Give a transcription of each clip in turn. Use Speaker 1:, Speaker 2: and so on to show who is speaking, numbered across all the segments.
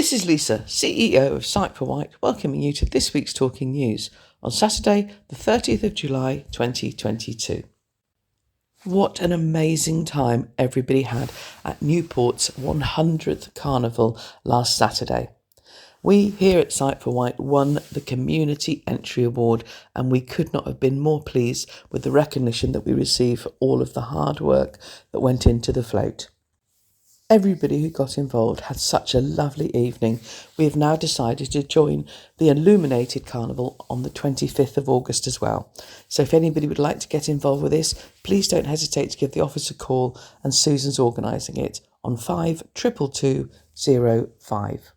Speaker 1: This is Lisa, CEO of Sight for White, welcoming you to this week's Talking News on Saturday, the 30th of July 2022. What an amazing time everybody had at Newport's 100th Carnival last Saturday. We here at Sight for White won the Community Entry Award, and we could not have been more pleased with the recognition that we received for all of the hard work that went into the float. Everybody who got involved had such a lovely evening. We have now decided to join the Illuminated Carnival on the 25th of August as well. So if anybody would like to get involved with this, please don't hesitate to give the office a call, and Susan's organising it on 522205.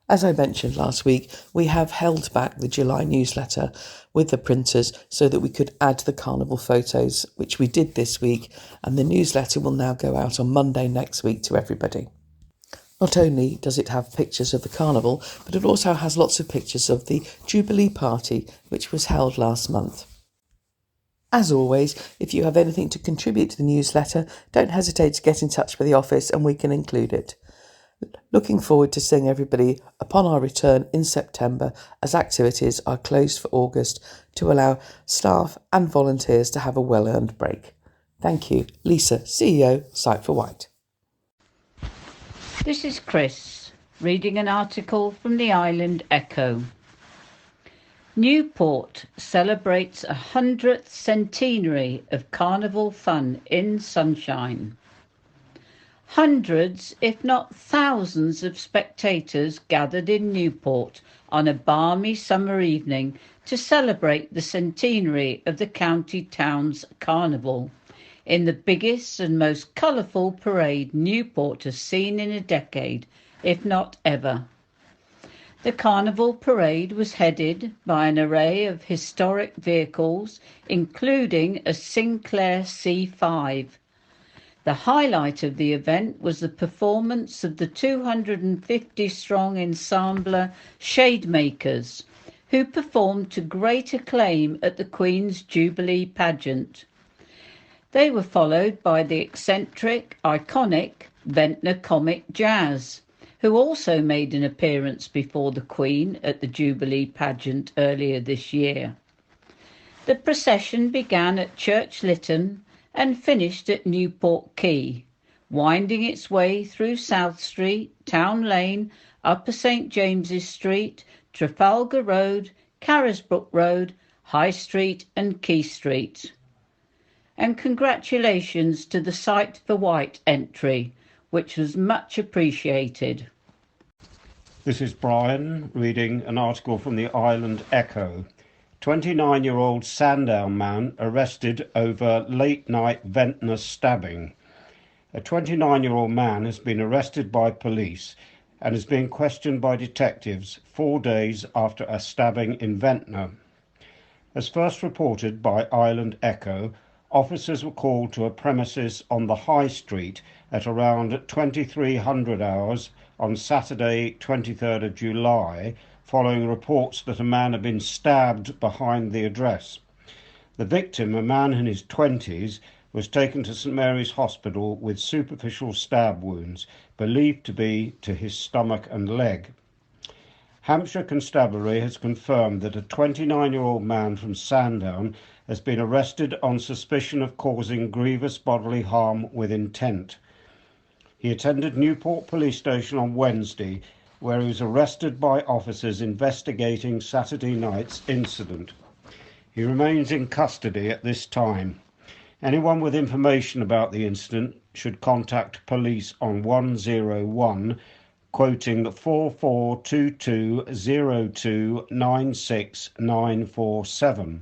Speaker 1: As I mentioned last week, we have held back the July newsletter with the printers so that we could add the carnival photos, which we did this week, and the newsletter will now go out on Monday next week to everybody. Not only does it have pictures of the carnival, but it also has lots of pictures of the Jubilee party, which was held last month. As always, if you have anything to contribute to the newsletter, don't hesitate to get in touch with the office and we can include it. Looking forward to seeing everybody upon our return in September, as activities are closed for August to allow staff and volunteers to have a well-earned break. Thank you. Lisa, CEO, Sight for White.
Speaker 2: This is Chris, reading an article from the Island Echo. Newport celebrates 100th centenary of Carnival fun in sunshine. Hundreds, if not thousands, of spectators gathered in Newport on a balmy summer evening to celebrate the centenary of the county town's carnival, in the biggest and most colourful parade Newport has seen in a decade, if not ever. The carnival parade was headed by an array of historic vehicles, including a Sinclair C5. The highlight of the event was the performance of the 250-strong ensemble Shademakers, who performed to great acclaim at the Queen's Jubilee pageant. They were followed by the eccentric, iconic Ventnor Comic Jazz, who also made an appearance before the Queen at the Jubilee pageant earlier this year. The procession began at Church Lytton and finished at Newport Quay, winding its way through South Street, Town Lane, Upper St James's Street, Trafalgar Road, Carisbrooke Road, High Street and Quay Street. And congratulations to the Sight for White entry, which was much appreciated.
Speaker 3: This is Brian reading an article from the Island Echo. 29-year-old Sandown man arrested over late-night Ventnor stabbing. A 29-year-old man has been arrested by police and is being questioned by detectives 4 days after a stabbing in Ventnor. As first reported by Island Echo, officers were called to a premises on the High Street at around 2300 hours on Saturday, 23rd of July, following reports that a man had been stabbed behind the address. The victim, a man in his 20s, was taken to St Mary's Hospital with superficial stab wounds, believed to be to his stomach and leg. Hampshire Constabulary has confirmed that a 29-year-old man from Sandown has been arrested on suspicion of causing grievous bodily harm with intent. He attended Newport Police Station on Wednesday, where he was arrested by officers investigating Saturday night's incident. He remains in custody at this time. Anyone with information about the incident should contact police on 101, quoting 4422029697.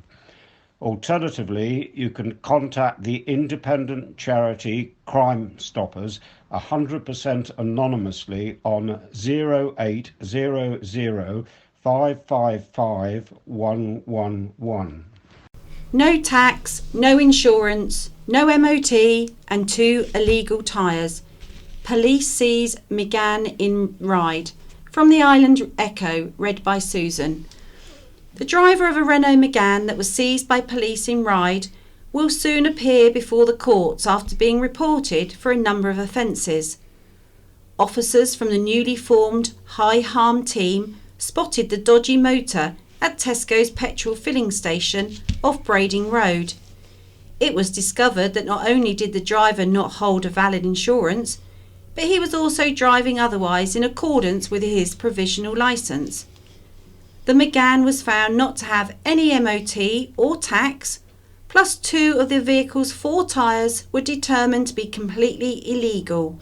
Speaker 3: Alternatively, you can contact the independent charity Crime Stoppers 100% anonymously on 0800 555 111.
Speaker 4: No tax, no insurance, no MOT and 2 illegal tyres. Police seize Megane in Ryde. From the Island Echo, read by Susan. The driver of a Renault Megane that was seized by police in Ryde will soon appear before the courts after being reported for a number of offences. Officers from the newly formed High Harm team spotted the dodgy motor at Tesco's petrol filling station off Brading Road. It was discovered that not only did the driver not hold a valid insurance, but he was also driving otherwise in accordance with his provisional licence. The Megane was found not to have any MOT or tax, plus 2 of the vehicle's 4 tyres were determined to be completely illegal.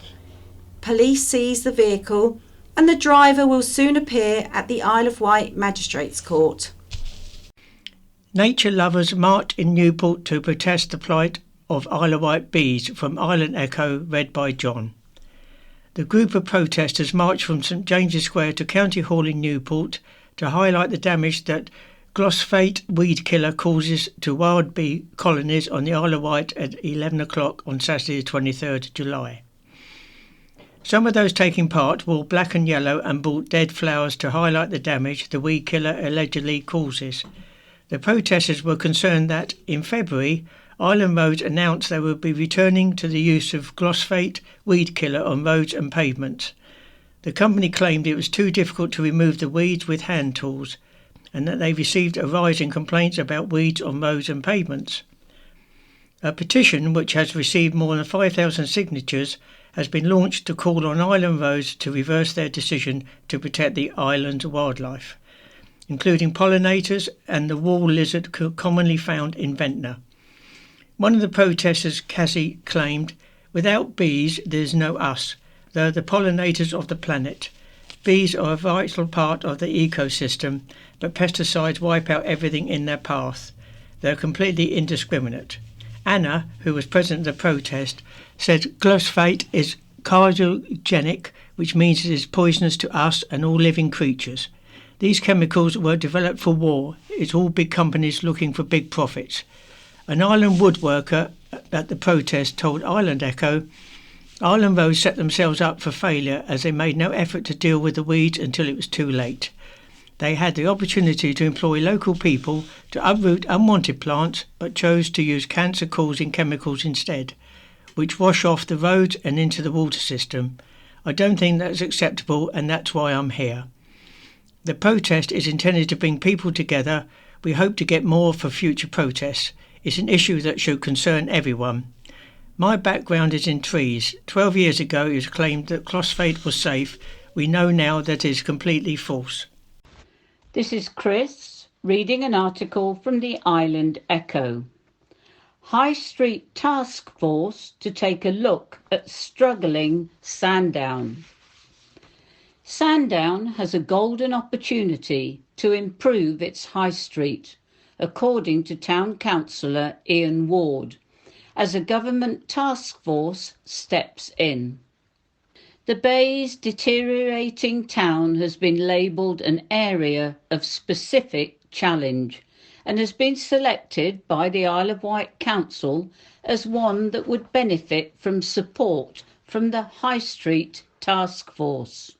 Speaker 4: Police seized the vehicle and the driver will soon appear at the Isle of Wight Magistrates Court.
Speaker 5: Nature lovers marched in Newport to protest the plight of Isle of Wight bees from Island Echo, read by John. The group of protesters marched from St James's Square to County Hall in Newport to highlight the damage that glyphosate weed killer causes to wild bee colonies on the Isle of Wight at 11 o'clock on Saturday the 23rd July. Some of those taking part wore black and yellow and brought dead flowers to highlight the damage the weed killer allegedly causes. The protesters were concerned that, in February, Island Roads announced they would be returning to the use of glyphosate weed killer on roads and pavements. The company claimed it was too difficult to remove the weeds with hand tools, and that they received a rise in complaints about weeds on roads and pavements. A petition, which has received more than 5,000 signatures, has been launched to call on Island Roads to reverse their decision to protect the island's wildlife, including pollinators and the wall lizard commonly found in Ventnor. One of the protesters, Cassie, claimed, "Without bees, there's no us. They're the pollinators of the planet. Bees are a vital part of the ecosystem, but pesticides wipe out everything in their path. They're completely indiscriminate." Anna, who was present at the protest, said glyphosate is carcinogenic, which means it is poisonous to us and all living creatures. These chemicals were developed for war. It's all big companies looking for big profits. An island woodworker at the protest told Island Echo, "Island Roads set themselves up for failure as they made no effort to deal with the weeds until it was too late. They had the opportunity to employ local people to uproot unwanted plants, but chose to use cancer-causing chemicals instead, which wash off the roads and into the water system. I don't think that's acceptable, and that's why I'm here." The protest is intended to bring people together. We hope to get more for future protests. It's an issue that should concern everyone. My background is in trees. 12 years ago it was claimed that glyphosate was safe. We know now that is completely false.
Speaker 2: This is Chris reading an article from the Island Echo. High Street Task Force to take a look at struggling Sandown. Sandown has a golden opportunity to improve its high street, according to Town Councillor Ian Ward, as a government task force steps in. The Bay's deteriorating town has been labelled an area of specific challenge and has been selected by the Isle of Wight Council as one that would benefit from support from the High Street Task Force.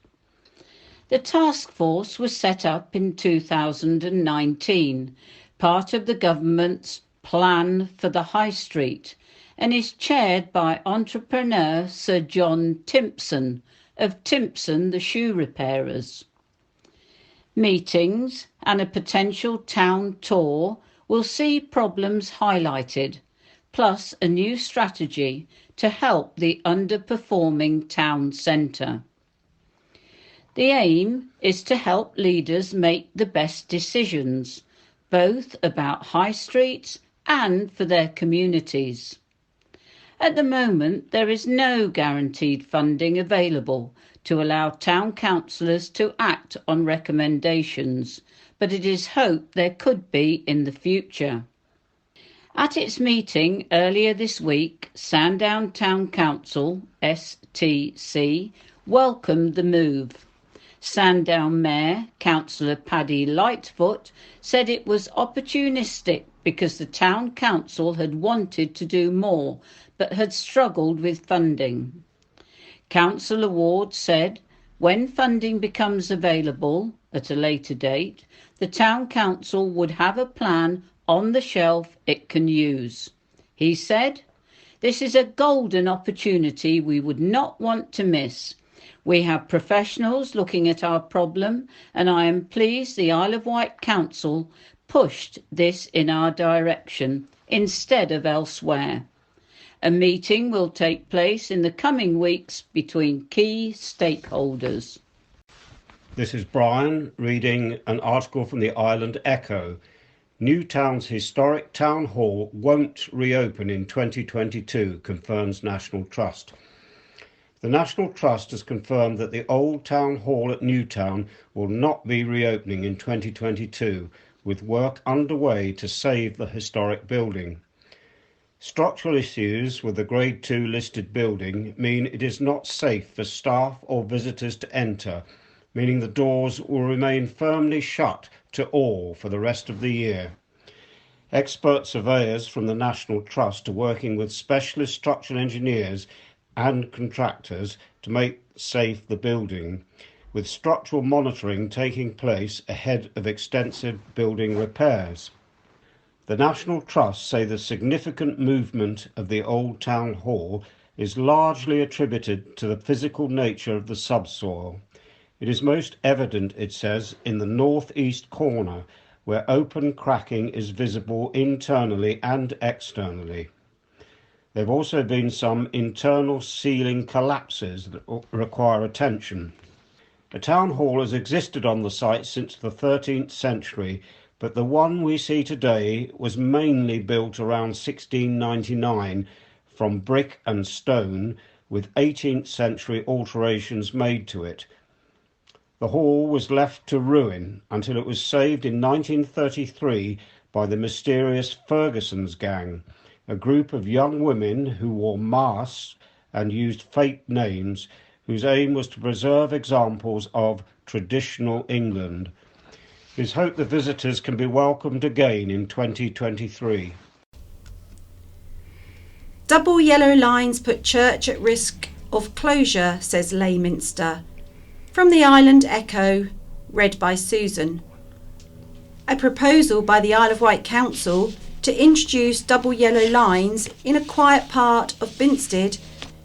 Speaker 2: The task force was set up in 2019, part of the government's Plan for the High Street, and is chaired by entrepreneur Sir John Timpson of Timpson the Shoe Repairers. Meetings and a potential town tour will see problems highlighted, plus a new strategy to help the underperforming town centre. The aim is to help leaders make the best decisions, both about high streets and for their communities. At the moment, there is no guaranteed funding available to allow town councillors to act on recommendations, but it is hoped there could be in the future. At its meeting earlier this week, Sandown Town Council, STC, welcomed the move. Sandown Mayor, Councillor Paddy Lightfoot, said it was opportunistic because the Town Council had wanted to do more but had struggled with funding. Councillor Ward said, when funding becomes available at a later date, the Town Council would have a plan on the shelf it can use. He said, "This is a golden opportunity we would not want to miss. We have professionals looking at our problem, and I am pleased the Isle of Wight Council pushed this in our direction instead of elsewhere. A meeting will take place in the coming weeks between key stakeholders.
Speaker 3: This is Brian reading an article from the Island Echo. Newtown's historic town hall won't reopen in 2022, confirms National Trust. The National Trust has confirmed that the old town hall at Newtown will not be reopening in 2022, with work underway to save the historic building. Structural issues with the Grade 2 listed building mean it is not safe for staff or visitors to enter, meaning the doors will remain firmly shut to all for the rest of the year. Expert surveyors from the National Trust are working with specialist structural engineers and contractors to make safe the building, with structural monitoring taking place ahead of extensive building repairs. The National Trust say the significant movement of the old town hall is largely attributed to the physical nature of the subsoil. It is most evident, it says, in the northeast corner, where open cracking is visible internally and externally. There have also been some internal ceiling collapses that require attention. A town hall has existed on the site since the 13th century, but the one we see today was mainly built around 1699 from brick and stone, with 18th century alterations made to it. The hall was left to ruin until it was saved in 1933 by the mysterious Ferguson's gang, a group of young women who wore masks and used fake names, whose aim was to preserve examples of traditional England. It is hoped the visitors can be welcomed again in 2023.
Speaker 4: Double yellow lines put church at risk of closure, says Leyminster. From the Island Echo, read by Susan. A proposal by the Isle of Wight Council to introduce double yellow lines in a quiet part of Binstead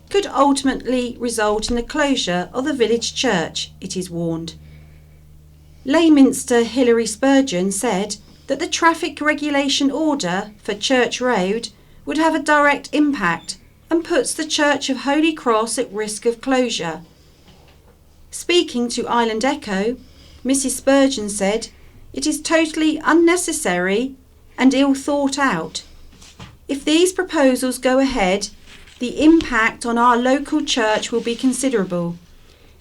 Speaker 4: could ultimately result in the closure of the village church, it is warned. Leyminster Hilary Spurgeon said that the traffic regulation order for Church Road would have a direct impact and puts the Church of Holy Cross at risk of closure. Speaking to Island Echo, Mrs. Spurgeon said, "It is totally unnecessary and ill thought out. If these proposals go ahead, the impact on our local church will be considerable.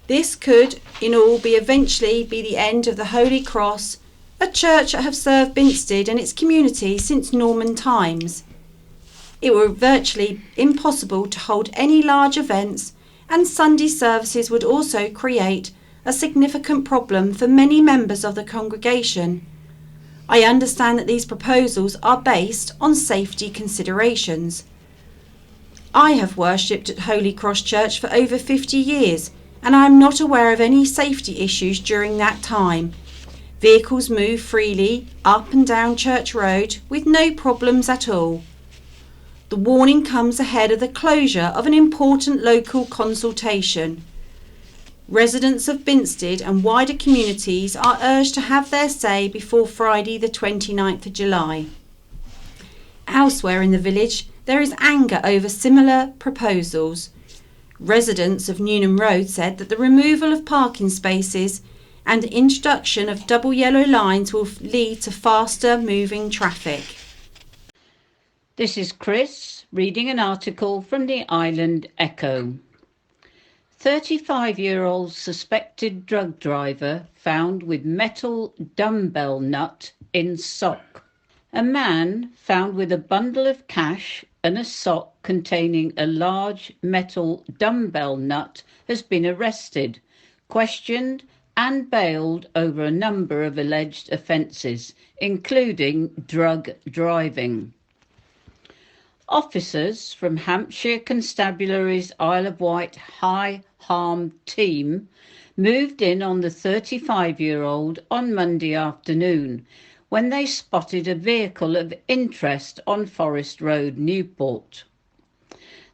Speaker 4: This could, in all, eventually be the end of the Holy Cross, a church that have served Binstead and its community since Norman times. It were virtually impossible to hold any large events, and Sunday services would also create a significant problem for many members of the congregation. I understand that these proposals are based on safety considerations. I have worshipped at Holy Cross Church for over 50 years, and I am not aware of any safety issues during that time. Vehicles move freely up and down Church Road with no problems at all. The warning comes ahead of the closure of an important local consultation. Residents of Binstead and wider communities are urged to have their say before Friday the 29th of July. Elsewhere in the village, there is anger over similar proposals. Residents of Newnham Road said that the removal of parking spaces and the introduction of double yellow lines will lead to faster moving traffic.
Speaker 2: This is Chris reading an article from the Island Echo. 35-year-old suspected drug driver found with metal dumbbell nut in sock. A man found with a bundle of cash and a sock containing a large metal dumbbell nut has been arrested, questioned and bailed over a number of alleged offences, including drug driving. Officers from Hampshire Constabulary's Isle of Wight High Harm team moved in on the 35-year-old on Monday afternoon when they spotted a vehicle of interest on Forest Road, Newport.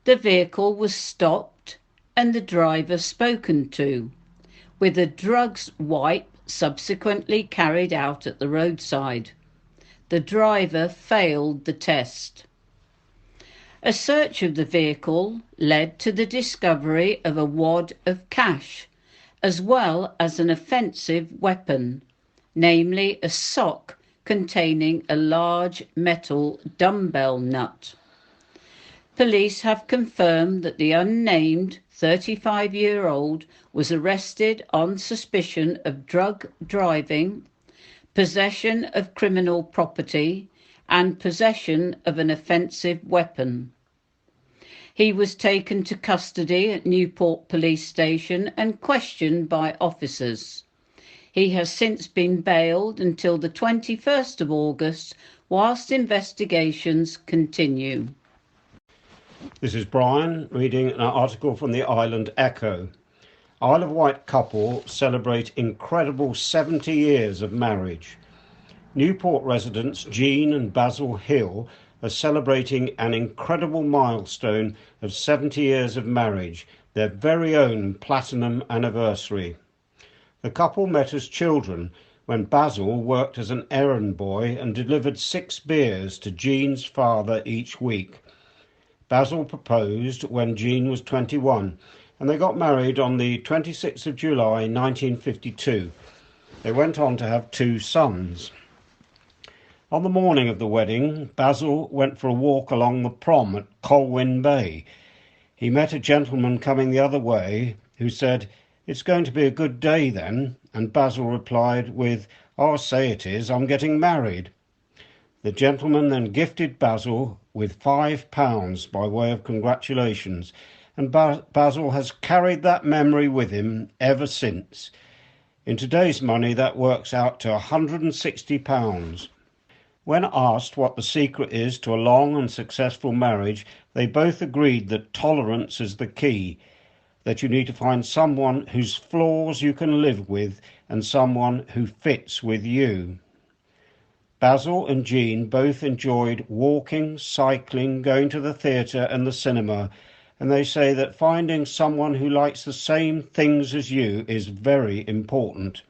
Speaker 2: The vehicle was stopped and the driver spoken to, with a drugs wipe subsequently carried out at the roadside. The driver failed the test. A search of the vehicle led to the discovery of a wad of cash, as well as an offensive weapon, namely a sock containing a large metal dumbbell nut. Police have confirmed that the unnamed 35-year-old was arrested on suspicion of drug driving, possession of criminal property, and possession of an offensive weapon. He was taken to custody at Newport Police Station and questioned by officers. He has since been bailed until the 21st of August whilst investigations continue.
Speaker 3: This is Brian reading an article from the Island Echo. Isle of Wight couple celebrate incredible 70 years of marriage. Newport residents Jean and Basil Hill are celebrating an incredible milestone of 70 years of marriage, their very own platinum anniversary. The couple met as children when Basil worked as an errand boy and delivered 6 beers to Jean's father each week. Basil proposed when Jean was 21, and they got married on the 26th of July 1952. They went on to have 2 sons. On the morning of the wedding, Basil went for a walk along the prom at Colwyn Bay. He met a gentleman coming the other way who said, "It's going to be a good day then," and Basil replied with, "I'll say it is, I'm getting married." The gentleman then gifted Basil with £5 by way of congratulations, and Basil has carried that memory with him ever since. In today's money, that works out to £160. When asked what the secret is to a long and successful marriage, they both agreed that tolerance is the key, that you need to find someone whose flaws you can live with and someone who fits with you. Basil and Jean both enjoyed walking, cycling, going to the theatre and the cinema, and they say that finding someone who likes the same things as you is very important.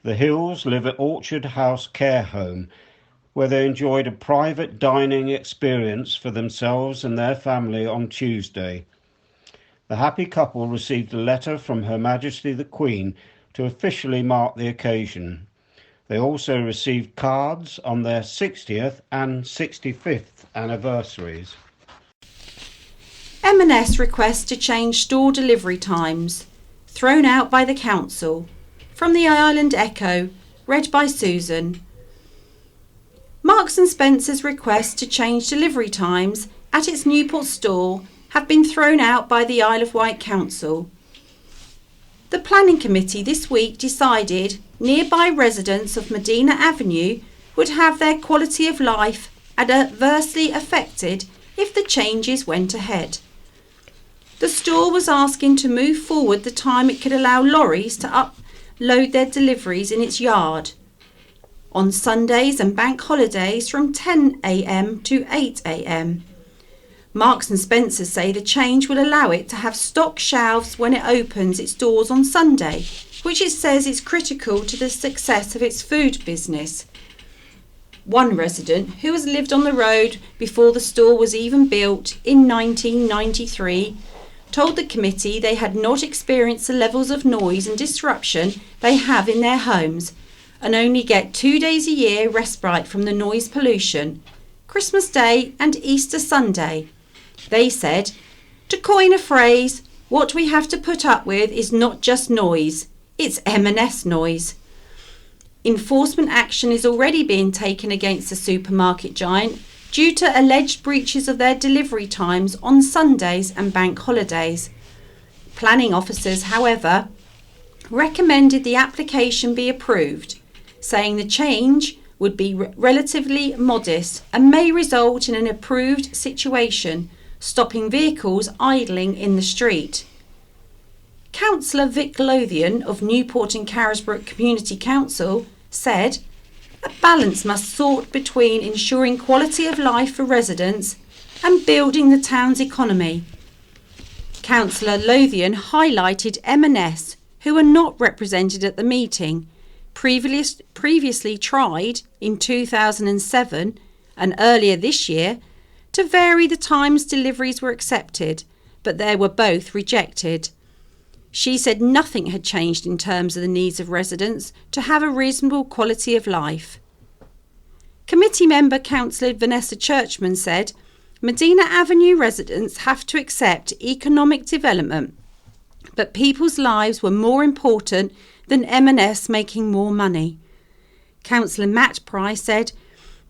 Speaker 3: The Hills live at Orchard House Care Home, where they enjoyed a private dining experience for themselves and their family on Tuesday. The happy couple received a letter from Her Majesty the Queen to officially mark the occasion. They also received cards on their 60th and 65th anniversaries.
Speaker 4: M&S requests to change store delivery times, thrown out by the council. From the Island Echo, read by Susan. Marks & Spencer's requests to change delivery times at its Newport store have been thrown out by the Isle of Wight Council. The Planning Committee this week decided nearby residents of Medina Avenue would have their quality of life adversely affected if the changes went ahead. The store was asking to move forward the time it could allow lorries to upload their deliveries in its yard on Sundays and bank holidays from 10 a.m. to 8 a.m. Marks & Spencer say the change will allow it to have stock shelves when it opens its doors on Sunday, which it says is critical to the success of its food business. One resident, who has lived on the road before the store was even built in 1993, told the committee they had not experienced the levels of noise and disruption they have in their homes and only get 2 days a year respite from the noise pollution, Christmas Day and Easter Sunday. They said, to coin a phrase, what we have to put up with is not just noise, it's M&S noise. Enforcement action is already being taken against the supermarket giant due to alleged breaches of their delivery times on Sundays and bank holidays. Planning officers, however, recommended the application be approved, saying the change would be relatively modest and may result in an approved situation, stopping vehicles idling in the street. Councillor Vic Lothian of Newport and Carisbrooke Community Council said, a balance must sought between ensuring quality of life for residents and building the town's economy. Councillor Lothian highlighted M&S, who were not represented at the meeting, previously tried in 2007 and earlier this year to vary the times deliveries were accepted, but they were both rejected. She said nothing had changed in terms of the needs of residents to have a reasonable quality of life. Committee member Councillor Vanessa Churchman said Medina Avenue residents have to accept economic development, but people's lives were more important than M&S making more money. Councillor Matt Price said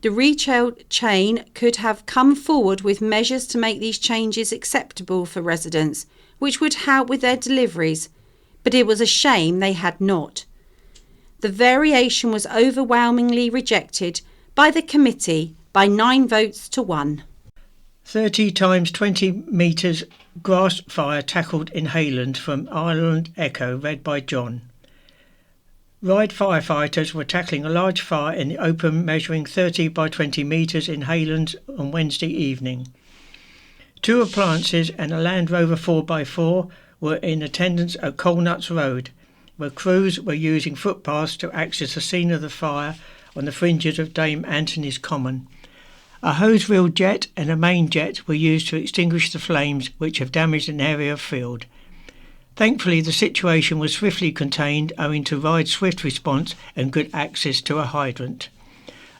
Speaker 4: the retail chain could have come forward with measures to make these changes acceptable for residents, which would help with their deliveries, but it was a shame they had not. The variation was overwhelmingly rejected by the committee by 9 votes to 1.
Speaker 5: 30 times 20 metres grass fire tackled in Hayland from Island Echo, read by John. Ryde firefighters were tackling a large fire in the open measuring 30 by 20 metres in Hayland on Wednesday evening. 2 appliances and a Land Rover 4x4 were in attendance at Colnuts Road, where crews were using footpaths to access the scene of the fire on the fringes of Dame Anthony's Common. A hose reel jet and a main jet were used to extinguish the flames which have damaged an area of field. Thankfully, the situation was swiftly contained owing to Ryde's swift response and good access to a hydrant.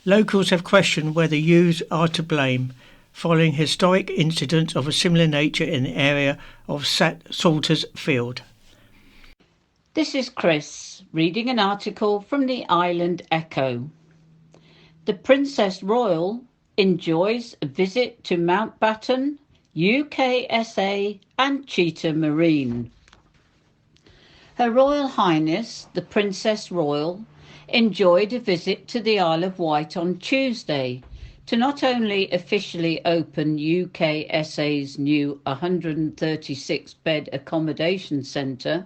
Speaker 5: Locals have questioned whether youths are to blame, following historic incidents of a similar nature in the area of Salters Field.
Speaker 2: This is Chris, reading an article from the Island Echo. The Princess Royal enjoys a visit to Mountbatten, UKSA and Cheetah Marine. Her Royal Highness, the Princess Royal, enjoyed a visit to the Isle of Wight on Tuesday to not only officially open UKSA's new 136-bed accommodation centre,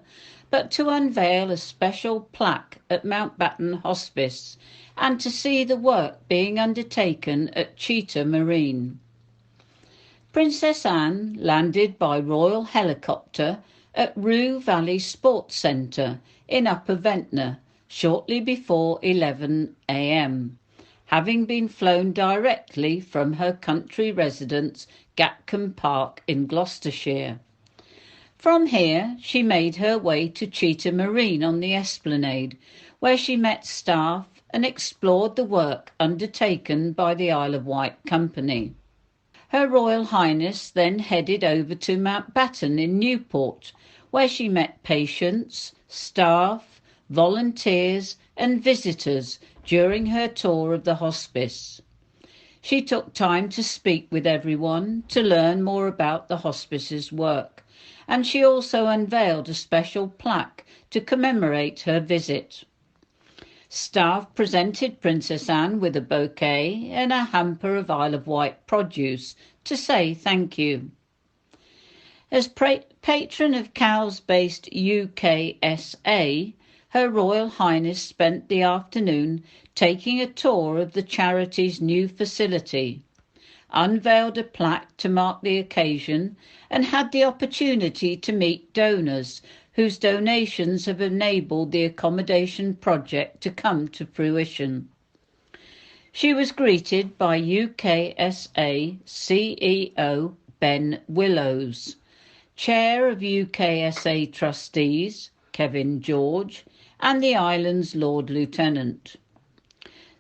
Speaker 2: but to unveil a special plaque at Mountbatten Hospice and to see the work being undertaken at Cheetah Marine. Princess Anne landed by royal helicopter at Rue Valley Sports Centre in Upper Ventnor shortly before 11 a.m, having been flown directly from her country residence Gatcombe Park in Gloucestershire. From here she made her way to Cheetah Marine on the Esplanade, where she met staff and explored the work undertaken by the Isle of Wight Company. Her Royal Highness then headed over to Mountbatten in Newport, where she met patients, staff, volunteers and visitors during her tour of the hospice. She took time to speak with everyone to learn more about the hospice's work, and she also unveiled a special plaque to commemorate her visit. Staff presented Princess Anne with a bouquet and a hamper of Isle of Wight produce to say thank you. As patron of Cowes-based UKSA, Her Royal Highness spent the afternoon taking a tour of the charity's new facility, unveiled a plaque to mark the occasion, and had the opportunity to meet donors whose donations have enabled the accommodation project to come to fruition. She was greeted by UKSA CEO Ben Willows, Chair of UKSA Trustees Kevin George, and the island's Lord Lieutenant.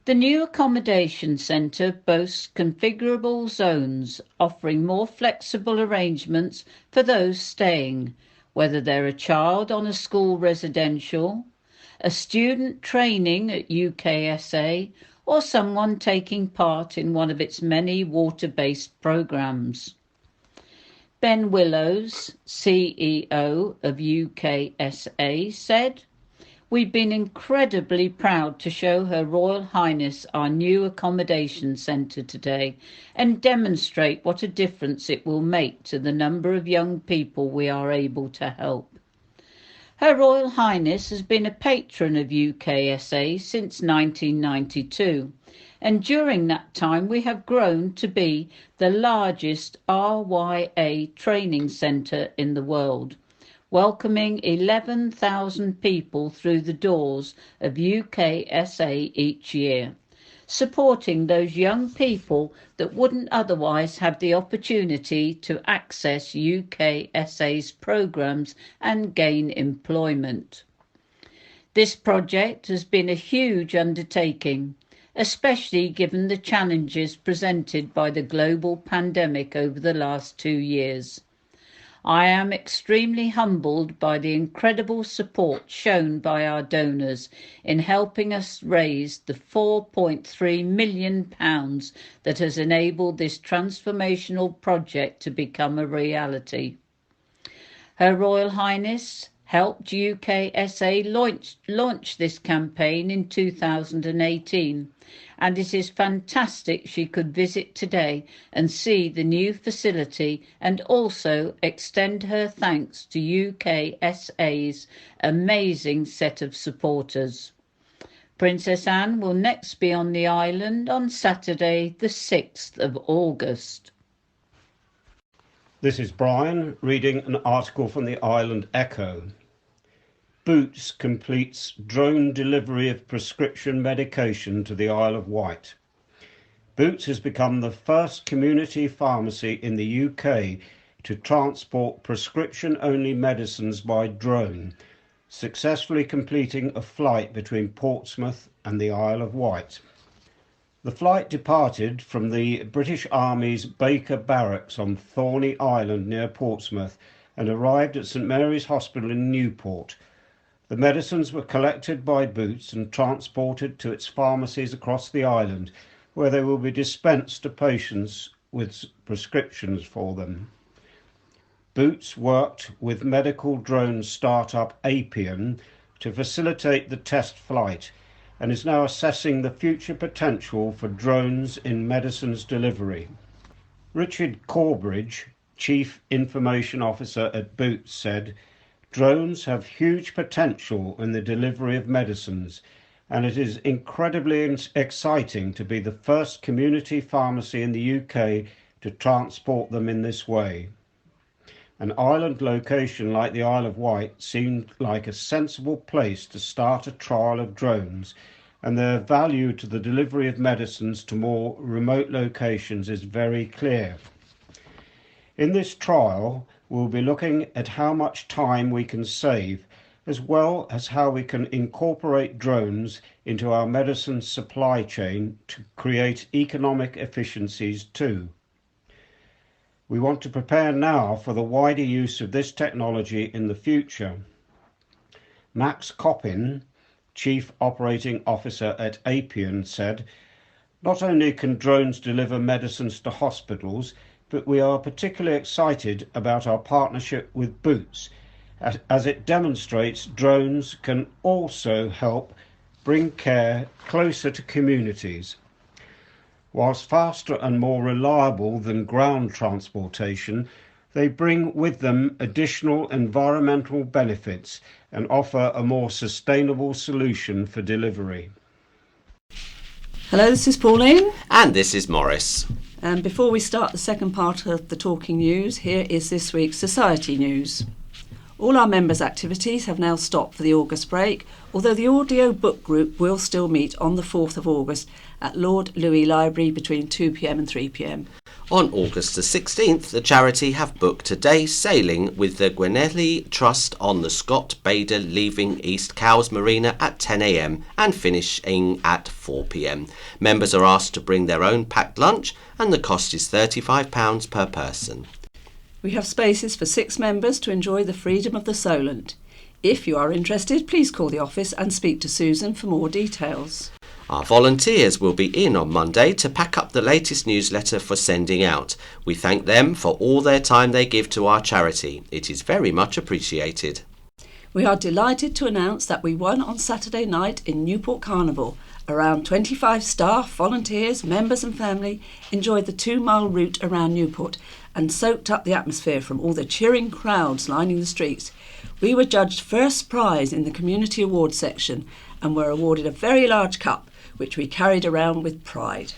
Speaker 2: The new accommodation centre boasts configurable zones offering more flexible arrangements for those staying, whether they're a child on a school residential, a student training at UKSA, or someone taking part in one of its many water-based programmes. Ben Willows, CEO of UKSA, said, "We've been incredibly proud to show Her Royal Highness our new accommodation centre today and demonstrate what a difference it will make to the number of young people we are able to help. Her Royal Highness has been a patron of UKSA since 1992 and during that time we have grown to be the largest RYA training centre in the world, welcoming 11,000 people through the doors of UKSA each year, supporting those young people that wouldn't otherwise have the opportunity to access UKSA's programmes and gain employment. This project has been a huge undertaking, especially given the challenges presented by the global pandemic over the last 2 years. I am extremely humbled by the incredible support shown by our donors in helping us raise the £4.3 million that has enabled this transformational project to become a reality. Her Royal Highness helped UKSA launch this campaign in 2018, and it is fantastic she could visit today and see the new facility and also extend her thanks to UKSA's amazing set of supporters. Princess Anne will next be on the island on Saturday the 6th of August.
Speaker 3: This is Brian reading an article from the Island Echo. Boots completes drone delivery of prescription medication to the Isle of Wight. Boots has become the first community pharmacy in the UK to transport prescription-only medicines by drone, successfully completing a flight between Portsmouth and the Isle of Wight. The flight departed from the British Army's Baker Barracks on Thorney Island near Portsmouth and arrived at St Mary's Hospital in Newport. The medicines were collected by Boots and transported to its pharmacies across the island, where they will be dispensed to patients with prescriptions for them. Boots worked with medical drone startup Apian to facilitate the test flight and is now assessing the future potential for drones in medicines delivery. Richard Corbridge, Chief Information Officer at Boots, said, "Drones have huge potential in the delivery of medicines, and it is incredibly exciting to be the first community pharmacy in the UK to transport them in this way. An island location like the Isle of Wight seemed like a sensible place to start a trial of drones, and their value to the delivery of medicines to more remote locations is very clear. In this trial, we'll be looking at how much time we can save, as well as how we can incorporate drones into our medicine supply chain to create economic efficiencies too. We want to prepare now for the wider use of this technology in the future." Max Coppin, Chief Operating Officer at Apian, said, "Not only can drones deliver medicines to hospitals, but we are particularly excited about our partnership with Boots, as it demonstrates drones can also help bring care closer to communities. Whilst faster and more reliable than ground transportation, they bring with them additional environmental benefits and offer a more sustainable solution for delivery."
Speaker 6: Hello, this is Pauline.
Speaker 7: And this is Morris.
Speaker 6: And before we start the second part of the Talking News, here is this week's Society News. All our members' activities have now stopped for the August break, although the audio book group will still meet on the 4th of August at Lord Louis Library between 2 p.m. and 3 p.m.
Speaker 7: On August the 16th, the charity have booked a day's sailing with the Gwynelly Trust on the Scott Bader leaving East Cowes Marina at 10 a.m. and finishing at 4 p.m. Members are asked to bring their own packed lunch and the cost is £35 per person.
Speaker 6: We have spaces for 6 members to enjoy the freedom of the Solent. If you are interested, please call the office and speak to Susan for more details.
Speaker 7: Our volunteers will be in on Monday to pack up the latest newsletter for sending out. We thank them for all their time they give to our charity. It is very much appreciated.
Speaker 6: We are delighted to announce that we won on Saturday night in Newport Carnival. Around 25 staff, volunteers, members and family enjoyed the 2-mile route around Newport and soaked up the atmosphere from all the cheering crowds lining the streets. We were judged first prize in the Community Awards section and were awarded a very large cup, which we carried around with pride.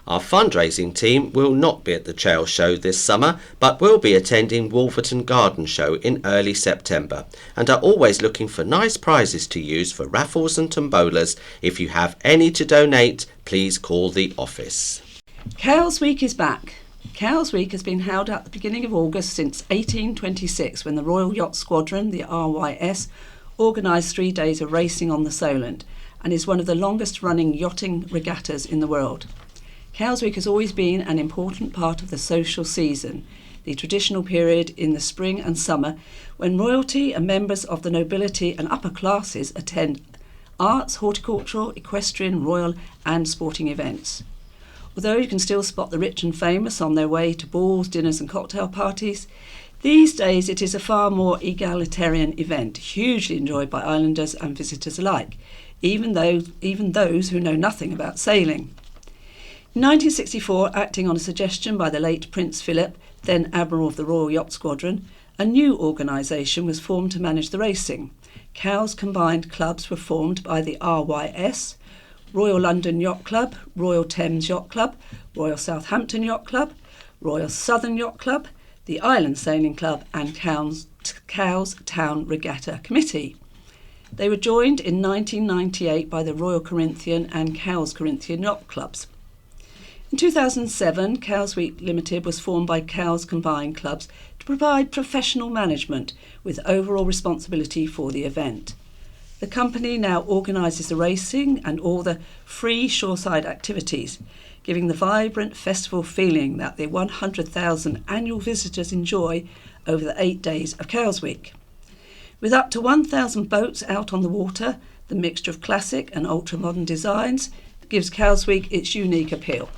Speaker 7: Our fundraising team will not be at the Chale Show this summer, but will be attending Wolverton Garden Show in early September, and are always looking for nice prizes to use for raffles and tombolas. If you have any to donate, please call the office.
Speaker 6: Cowes Week is back. Cowes Week has been held at the beginning of August since 1826, when the Royal Yacht Squadron, the RYS, organised 3 days of racing on the Solent, and is one of the longest running yachting regattas in the world. Cowes Week has always been an important part of the social season, the traditional period in the spring and summer when royalty and members of the nobility and upper classes attend arts, horticultural, equestrian, royal and sporting events. Although you can still spot the rich and famous on their way to balls, dinners and cocktail parties, these days it is a far more egalitarian event, hugely enjoyed by islanders and visitors alike, even those who know nothing about sailing. In 1964, acting on a suggestion by the late Prince Philip, then Admiral of the Royal Yacht Squadron, a new organisation was formed to manage the racing. Cowes combined clubs were formed by the RYS, Royal London Yacht Club, Royal Thames Yacht Club, Royal Southampton Yacht Club, Royal Southern Yacht Club, the Island Sailing Club and Cowes Town Regatta Committee. They were joined in 1998 by the Royal Corinthian and Cowes Corinthian Yacht Clubs. In 2007, Cowes Week Limited was formed by Cowes Combined Clubs to provide professional management with overall responsibility for the event. The company now organises the racing and all the free shoreside activities, giving the vibrant festival feeling that the 100,000 annual visitors enjoy over the 8 days of Cowes Week. With up to 1,000 boats out on the water, the mixture of classic and ultra-modern designs gives Cowes Week its unique appeal.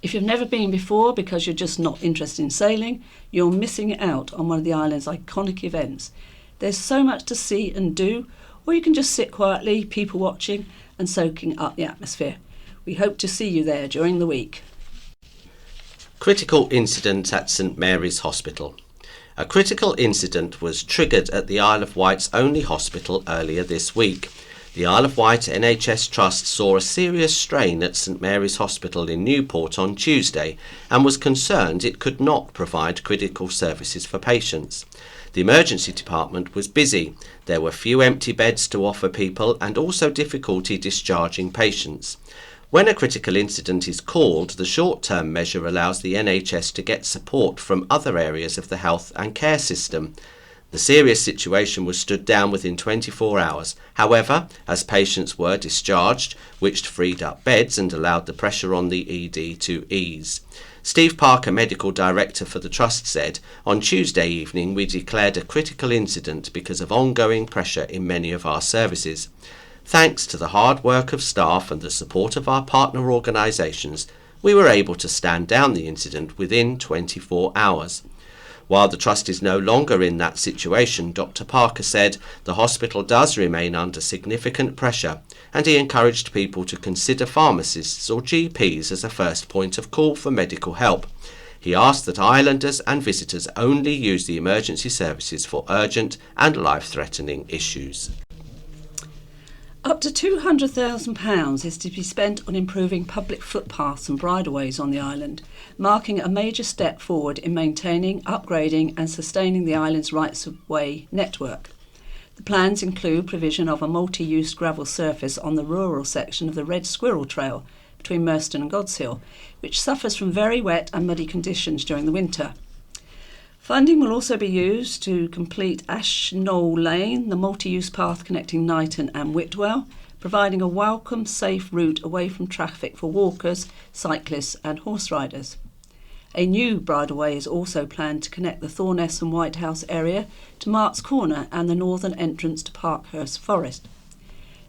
Speaker 6: If you've never been before because you're just not interested in sailing, you're missing out on one of the island's iconic events. There's so much to see and do, or you can just sit quietly, people watching and soaking up the atmosphere. We hope to see you there during the week.
Speaker 7: Critical incident at St Mary's Hospital. A critical incident was triggered at the Isle of Wight's only hospital earlier this week. The Isle of Wight NHS Trust saw a serious strain at St Mary's Hospital in Newport on Tuesday and was concerned it could not provide critical services for patients. The emergency department was busy. There were few empty beds to offer people and also difficulty discharging patients. When a critical incident is called, the short-term measure allows the NHS to get support from other areas of the health and care system. The serious situation was stood down within 24 hours. However, as patients were discharged, which freed up beds and allowed the pressure on the ED to ease. Steve Parker, Medical Director for the Trust, said, "On Tuesday evening we declared a critical incident because of ongoing pressure in many of our services. Thanks to the hard work of staff and the support of our partner organisations, we were able to stand down the incident within 24 hours. While the Trust is no longer in that situation, Dr Parker said the hospital does remain under significant pressure, and he encouraged people to consider pharmacists or GPs as a first point of call for medical help. He asked that islanders and visitors only use the emergency services for urgent and life-threatening issues.
Speaker 6: Up to £200,000 is to be spent on improving public footpaths and bridleways on the island, marking a major step forward in maintaining, upgrading and sustaining the island's rights-of-way network. The plans include provision of a multi-use gravel surface on the rural section of the Red Squirrel Trail between Merston and Godshill, which suffers from very wet and muddy conditions during the winter. Funding will also be used to complete Ash Knoll Lane, the multi-use path connecting Knighton and Whitwell, providing a welcome, safe route away from traffic for walkers, cyclists and horse riders. A new bridleway is also planned to connect the Thorness and White House area to Marks Corner and the northern entrance to Parkhurst Forest.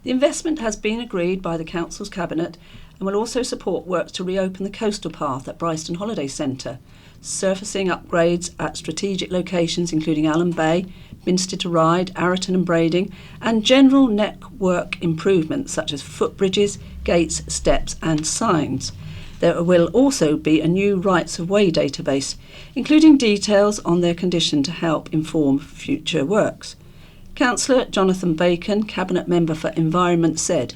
Speaker 6: The investment has been agreed by the Council's Cabinet and will also support works to reopen the coastal path at Bryston Holiday Centre, surfacing upgrades at strategic locations including Allen Bay, Minster to Ryde, Arreton and Brading, and general network improvements such as footbridges, gates, steps and signs. There will also be a new Rights of Way database, including details on their condition to help inform future works. Councillor Jonathan Bacon, Cabinet Member for Environment, said,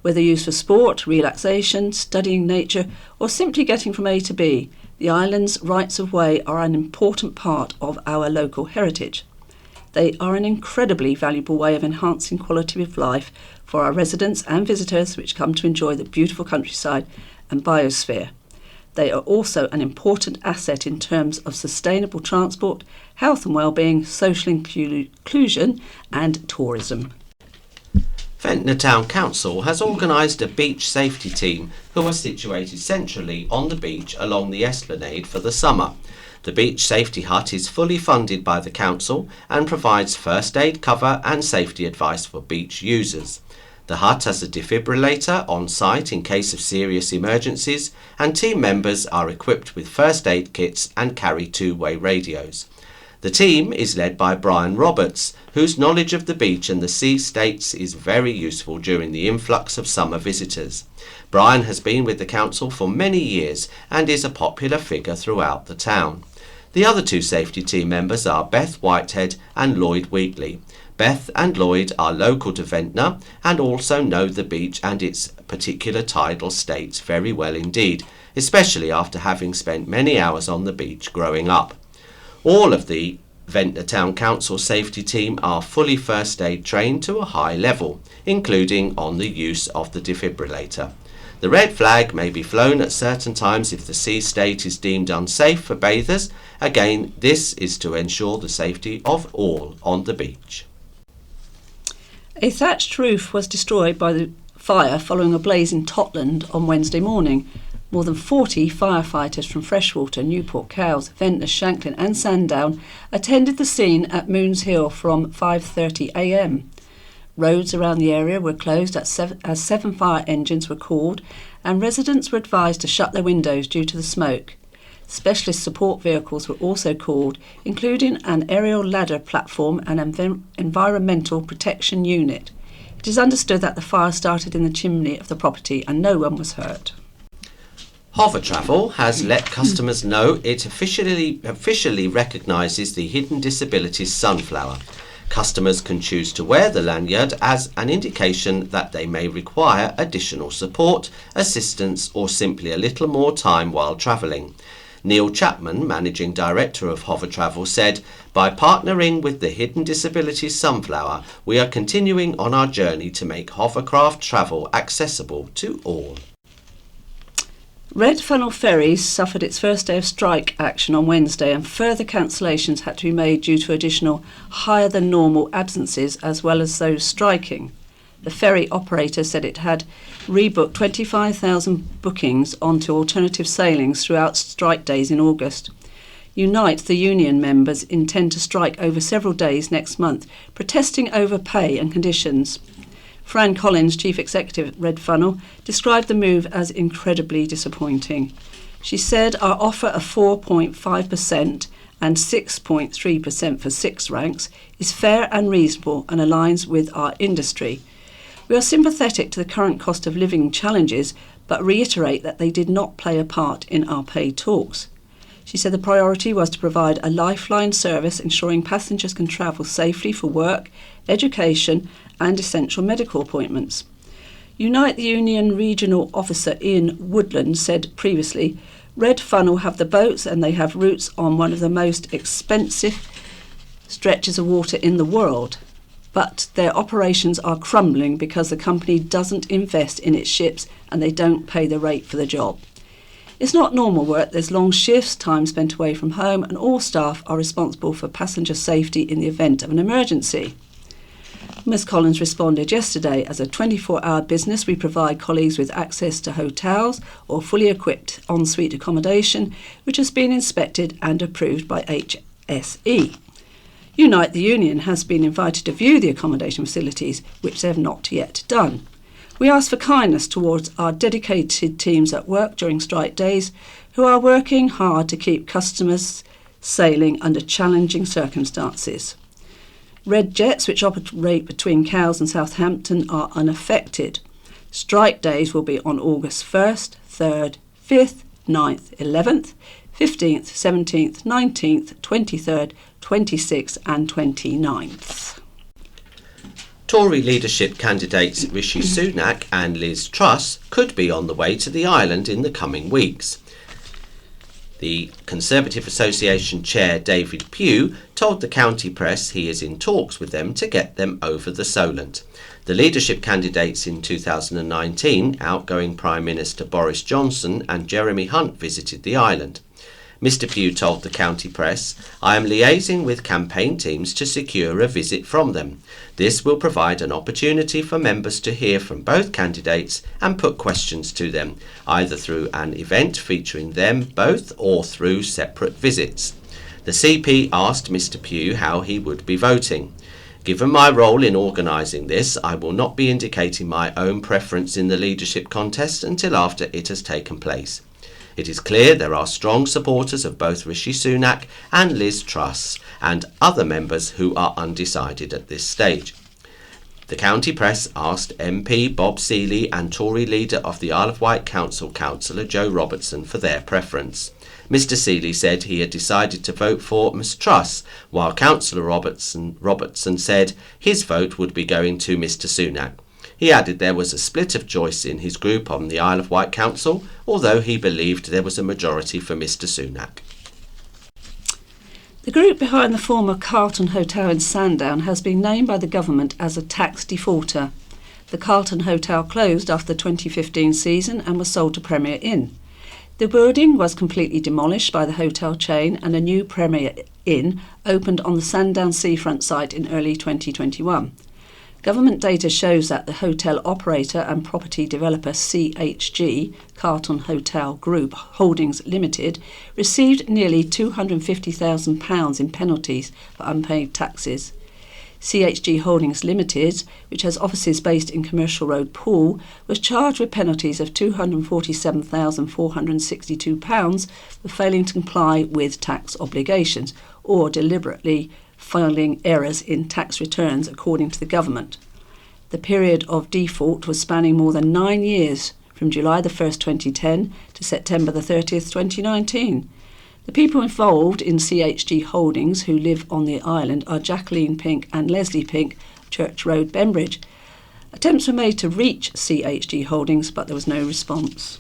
Speaker 6: "Whether used for sport, relaxation, studying nature, or simply getting from A to B, the island's rights of way are an important part of our local heritage. They are an incredibly valuable way of enhancing quality of life for our residents and visitors which come to enjoy the beautiful countryside and biosphere. They are also an important asset in terms of sustainable transport, health and well-being, social inclusion and tourism."
Speaker 7: Ventnor Town Council has organised a beach safety team who are situated centrally on the beach along the esplanade for the summer. The beach safety hut is fully funded by the council and provides first aid cover and safety advice for beach users. The hut has a defibrillator on site in case of serious emergencies, and team members are equipped with first aid kits and carry two-way radios. The team is led by Brian Roberts, whose knowledge of the beach and the sea states is very useful during the influx of summer visitors. Brian has been with the council for many years and is a popular figure throughout the town. The other two safety team members are Beth Whitehead and Lloyd Wheatley. Beth and Lloyd are local to Ventnor and also know the beach and its particular tidal states very well indeed, especially after having spent many hours on the beach growing up. All of the Ventnor Town Council safety team are fully first aid trained to a high level, including on the use of the defibrillator. The red flag may be flown at certain times if the sea state is deemed unsafe for bathers. Again, this is to ensure the safety of all on the beach.
Speaker 6: A thatched roof was destroyed by the fire following a blaze in Totland on Wednesday morning. More than 40 firefighters from Freshwater, Newport, Cowes, Ventnor, Shanklin and Sandown attended the scene at Moons Hill from 5:30 a.m. Roads around the area were closed as 7 fire engines were called, and residents were advised to shut their windows due to the smoke. Specialist support vehicles were also called, including an aerial ladder platform and an environmental protection unit. It is understood that the fire started in the chimney of the property and no one was hurt.
Speaker 7: Hover Travel has let customers know it officially recognises the Hidden Disabilities Sunflower. Customers can choose to wear the lanyard as an indication that they may require additional support, assistance or simply a little more time while travelling. Neil Chapman, Managing Director of Hover Travel, said, "By partnering with the Hidden Disabilities Sunflower, we are continuing on our journey to make hovercraft travel accessible to all."
Speaker 6: Red Funnel Ferries suffered its first day of strike action on Wednesday, and further cancellations had to be made due to additional higher than normal absences as well as those striking. The ferry operator said it had rebooked 25,000 bookings onto alternative sailings throughout strike days in August. Unite, the union members, intend to strike over several days next month, protesting over pay and conditions. Fran Collins, Chief Executive at Red Funnel, described the move as incredibly disappointing. She said our offer of 4.5% and 6.3% for 6 ranks is fair and reasonable and aligns with our industry. We are sympathetic to the current cost of living challenges, but reiterate that they did not play a part in our pay talks. She said the priority was to provide a lifeline service ensuring passengers can travel safely for work, education and essential medical appointments. Unite the Union Regional Officer Ian Woodland said previously, Red Funnel have the boats and they have routes on one of the most expensive stretches of water in the world. But their operations are crumbling because the company doesn't invest in its ships and they don't pay the rate for the job. It's not normal work, there's long shifts, time spent away from home, and all staff are responsible for passenger safety in the event of an emergency. Ms Collins responded yesterday, as a 24-hour business we provide colleagues with access to hotels or fully equipped en-suite accommodation which has been inspected and approved by HSE. Unite the Union has been invited to view the accommodation facilities, which they have not yet done. We ask for kindness towards our dedicated teams at work during strike days who are working hard to keep customers sailing under challenging circumstances. Red Jets, which operate between Cowes and Southampton, are unaffected. Strike days will be on August 1st, 3rd, 5th, 9th, 11th, 15th, 17th, 19th, 23rd, 26th and 29th.
Speaker 7: Tory leadership candidates Rishi Sunak and Liz Truss could be on the way to the island in the coming weeks. The Conservative Association chair David Pugh told the county press he is in talks with them to get them over the Solent. The leadership candidates in 2019, outgoing Prime Minister Boris Johnson and Jeremy Hunt, visited the island. Mr Pugh told the county press, "I am liaising with campaign teams to secure a visit from them. This will provide an opportunity for members to hear from both candidates and put questions to them, either through an event featuring them both or through separate visits." The CP asked Mr Pugh how he would be voting. "Given my role in organising this, I will not be indicating my own preference in the leadership contest until after it has taken place. It is clear there are strong supporters of both Rishi Sunak and Liz Truss and other members who are undecided at this stage." The county press asked MP Bob Seeley and Tory leader of the Isle of Wight Council, Councillor Joe Robertson, for their preference. Mr Seeley said he had decided to vote for Ms Truss, while Councillor Robertson said his vote would be going to Mr Sunak. He added there was a split of choice in his group on the Isle of Wight Council, although he believed there was a majority for Mr Sunak.
Speaker 6: The group behind the former Carlton Hotel in Sandown has been named by the government as a tax defaulter. The Carlton Hotel closed after the 2015 season and was sold to Premier Inn. The building was completely demolished by the hotel chain and a new Premier Inn opened on the Sandown seafront site in early 2021. Government data shows that the hotel operator and property developer CHG, Carlton Hotel Group Holdings Limited, received nearly £250,000 in penalties for unpaid taxes. CHG Holdings Limited, which has offices based in Commercial Road, Poole, was charged with penalties of £247,462 for failing to comply with tax obligations or deliberately filing errors in tax returns, according to the government. The period of default was spanning more than 9 years, from July the 1st, 2010 to September the 30th, 2019. The people involved in CHG Holdings who live on the island are Jacqueline Pink and Leslie Pink, Church Road, Bembridge. Attempts were made to reach CHG Holdings, but there was no response.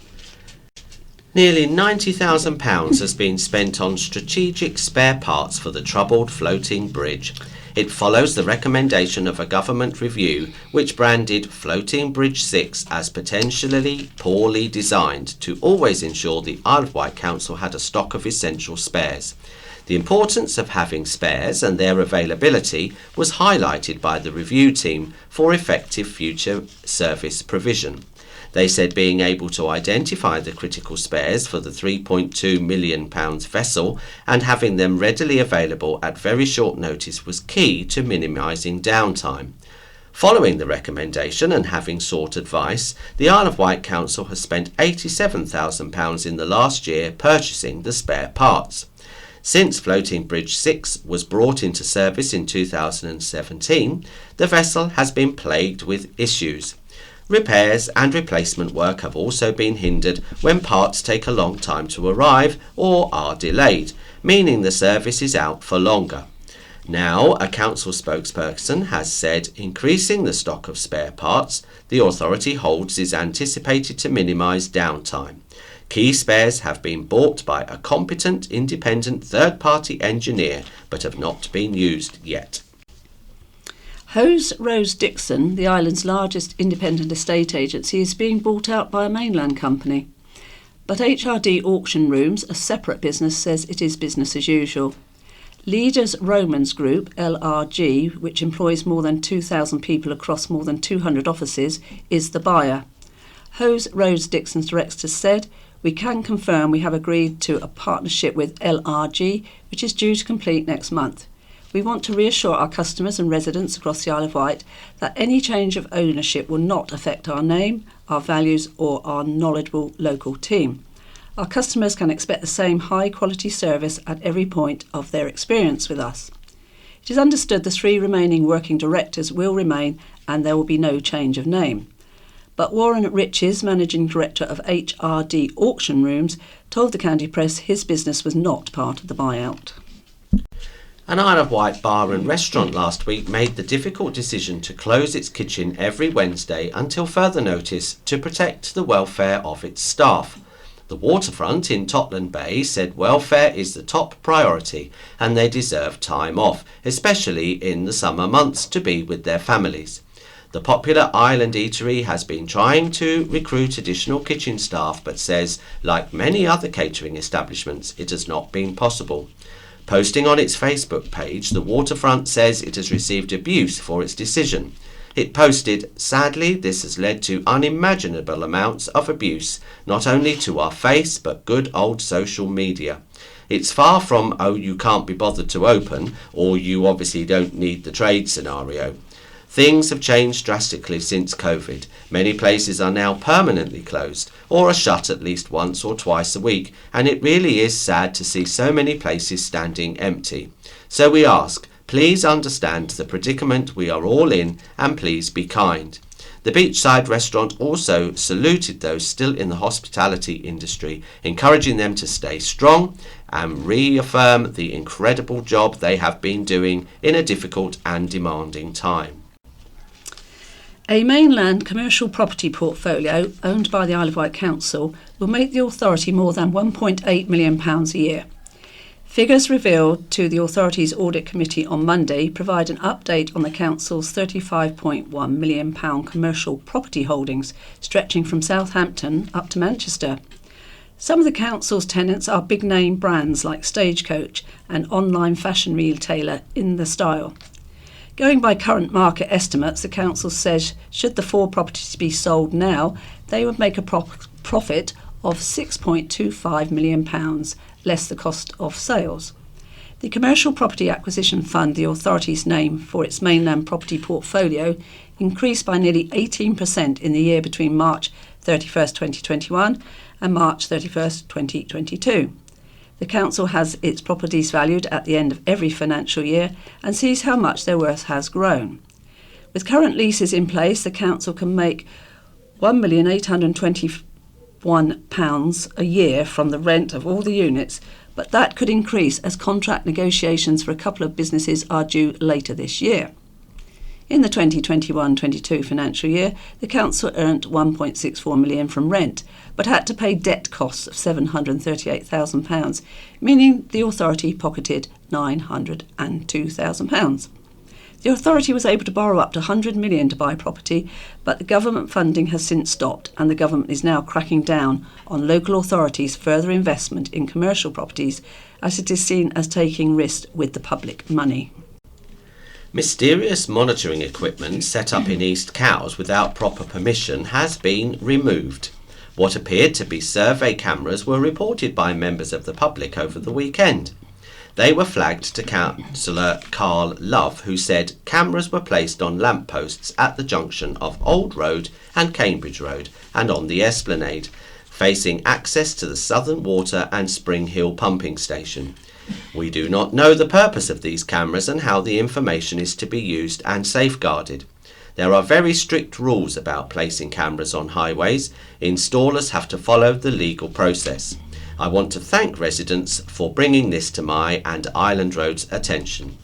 Speaker 7: Nearly £90,000 has been spent on strategic spare parts for the troubled floating bridge. It follows the recommendation of a government review which branded Floating Bridge 6 as potentially poorly designed to always ensure the Isle of Wight Council had a stock of essential spares. The importance of having spares and their availability was highlighted by the review team for effective future service provision. They said being able to identify the critical spares for the £3.2 million vessel and having them readily available at very short notice was key to minimising downtime. Following the recommendation and having sought advice, the Isle of Wight Council has spent £87,000 in the last year purchasing the spare parts. Since Floating Bridge 6 was brought into service in 2017, the vessel has been plagued with issues. Repairs and replacement work have also been hindered when parts take a long time to arrive or are delayed, meaning the service is out for longer. Now, a council spokesperson has said increasing the stock of spare parts the authority holds is anticipated to minimise downtime. Key spares have been bought by a competent independent third-party engineer but have not been used yet.
Speaker 6: Hose Rose Dixon, the island's largest independent estate agency, is being bought out by a mainland company. But HRD Auction Rooms, a separate business, says it is business as usual. Leaders Romans Group, LRG, which employs more than 2,000 people across more than 200 offices, is the buyer. Hose Rose Dixon's director said, "We can confirm we have agreed to a partnership with LRG, which is due to complete next month. We want to reassure our customers and residents across the Isle of Wight that any change of ownership will not affect our name, our values or our knowledgeable local team. Our customers can expect the same high quality service at every point of their experience with us. It is understood the 3 remaining working directors will remain and there will be no change of name. But Warren Riches, Managing Director of HRD Auction Rooms, told the County Press his business was not part of the buyout.
Speaker 7: An Isle of Wight bar and restaurant last week made the difficult decision to close its kitchen every Wednesday until further notice to protect the welfare of its staff. The Waterfront in Totland Bay said welfare is the top priority and they deserve time off, especially in the summer months, to be with their families. The popular Island Eatery has been trying to recruit additional kitchen staff but says, like many other catering establishments, it has not been possible. Posting on its Facebook page, the Waterfront says it has received abuse for its decision. It posted, "Sadly, this has led to unimaginable amounts of abuse, not only to our face, but good old social media. It's far from, oh, you can't be bothered to open, or you obviously don't need the trade scenario. Things have changed drastically since COVID. Many places are now permanently closed, or are shut at least once or twice a week, and it really is sad to see so many places standing empty. So we ask, please understand the predicament we are all in and please be kind." The Beachside restaurant also saluted those still in the hospitality industry, encouraging them to stay strong and reaffirm the incredible job they have been doing in a difficult and demanding time.
Speaker 6: A mainland commercial property portfolio owned by the Isle of Wight Council will make the authority more than £1.8 million a year. Figures revealed to the authority's audit committee on Monday provide an update on the council's £35.1 million commercial property holdings stretching from Southampton up to Manchester. Some of the council's tenants are big-name brands like Stagecoach and online fashion retailer In The Style. Going by current market estimates, the council says should the 4 properties be sold now, they would make a profit of £6.25 million, less the cost of sales. The Commercial Property Acquisition Fund, the authority's name for its mainland property portfolio, increased by nearly 18% in the year between March 31st, 2021 and March 31st, 2022. The council has its properties valued at the end of every financial year and sees how much their worth has grown. With current leases in place, the council can make £1,821 a year from the rent of all the units, but that could increase as contract negotiations for a couple of businesses are due later this year. In the 2021-22 financial year, the council earned £1.64 million from rent, but had to pay debt costs of £738,000, meaning the authority pocketed £902,000. The authority was able to borrow up to £100 million to buy property, but the government funding has since stopped, and the government is now cracking down on local authorities' further investment in commercial properties, as it is seen as taking risks with the public money.
Speaker 7: Mysterious monitoring equipment set up in East Cowes without proper permission has been removed. What appeared to be survey cameras were reported by members of the public over the weekend. They were flagged to Councillor Carl Love, who said cameras were placed on lampposts at the junction of Old Road and Cambridge Road and on the Esplanade, facing access to the Southern Water and Spring Hill pumping station. We do not know the purpose of these cameras and how the information is to be used and safeguarded. There are very strict rules about placing cameras on highways. Installers have to follow the legal process. I want to thank residents for bringing this to my and Island Road's attention.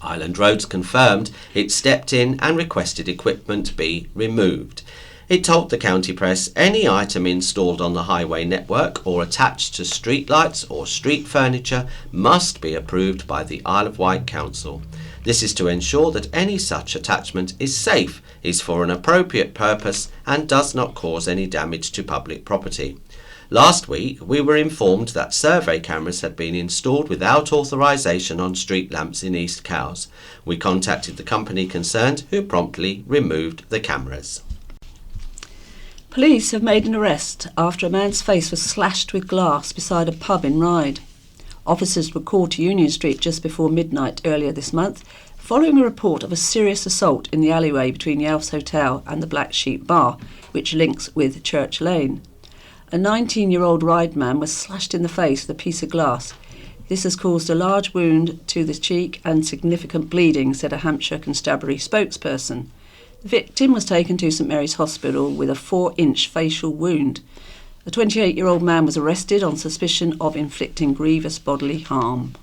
Speaker 7: Island Roads confirmed it stepped in and requested equipment be removed. It told the county press any item installed on the highway network or attached to streetlights or street furniture must be approved by the Isle of Wight Council. This is to ensure that any such attachment is safe, is for an appropriate purpose and does not cause any damage to public property. Last week, we were informed that survey cameras had been installed without authorisation on street lamps in East Cowes. We contacted the company concerned, who promptly removed the cameras.
Speaker 6: Police have made an arrest after a man's face was slashed with glass beside a pub in Ryde. Officers were called to Union Street just before midnight earlier this month, following a report of a serious assault in the alleyway between the Elves Hotel and the Black Sheep Bar, which links with Church Lane. A 19-year-old Ryde man was slashed in the face with a piece of glass. This has caused a large wound to the cheek and significant bleeding, said a Hampshire Constabulary spokesperson. The victim was taken to St Mary's Hospital with a 4-inch facial wound. A 28-year-old man was arrested on suspicion of inflicting grievous bodily harm.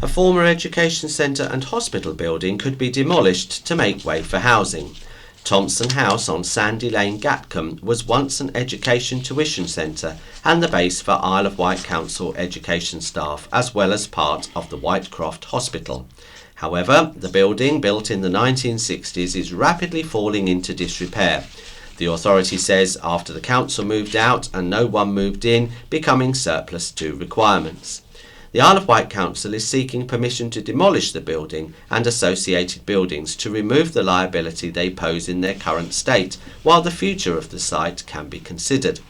Speaker 7: A former education centre and hospital building could be demolished to make way for housing. Thompson House on Sandy Lane, Gatcombe, was once an education tuition centre and the base for Isle of Wight Council education staff, as well as part of the Whitecroft Hospital. However, the building, built in the 1960s, is rapidly falling into disrepair. The authority says after the council moved out and no one moved in, becoming surplus to requirements. The Isle of Wight Council is seeking permission to demolish the building and associated buildings to remove the liability they pose in their current state, while the future of the site can be considered.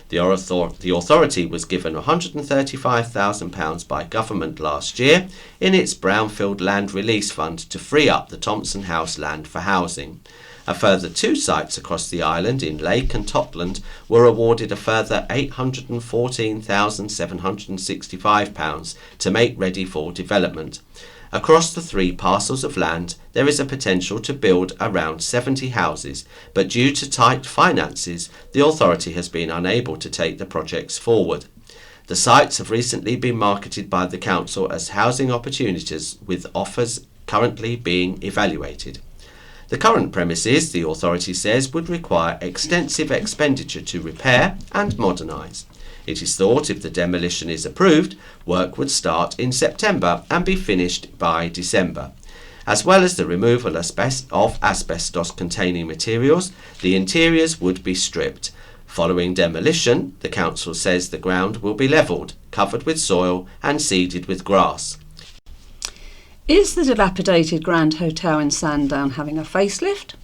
Speaker 7: The authority was given £135,000 by government last year in its Brownfield Land Release Fund to free up the Thompson House land for housing. A further 2 sites across the island in Lake and Totland were awarded a further £814,765 to make ready for development. Across the 3 parcels of land, there is a potential to build around 70 houses, but due to tight finances, the authority has been unable to take the projects forward. The sites have recently been marketed by the council as housing opportunities, with offers currently being evaluated. The current premises, the authority says, would require extensive expenditure to repair and modernise. It is thought if the demolition is approved, work would start in September and be finished by December. As well as the removal of asbestos-containing materials, the interiors would be stripped. Following demolition, the council says the ground will be levelled, covered with soil and seeded with grass.
Speaker 6: Is the dilapidated Grand Hotel in Sandown having a facelift?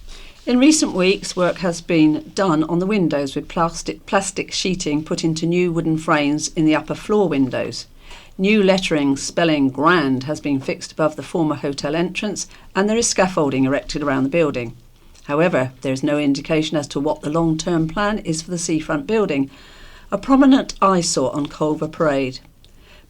Speaker 6: In recent weeks, work has been done on the windows with plastic sheeting put into new wooden frames in the upper floor windows. New lettering spelling Grand has been fixed above the former hotel entrance, and there is scaffolding erected around the building. However, there is no indication as to what the long-term plan is for the seafront building, a prominent eyesore on Culver Parade.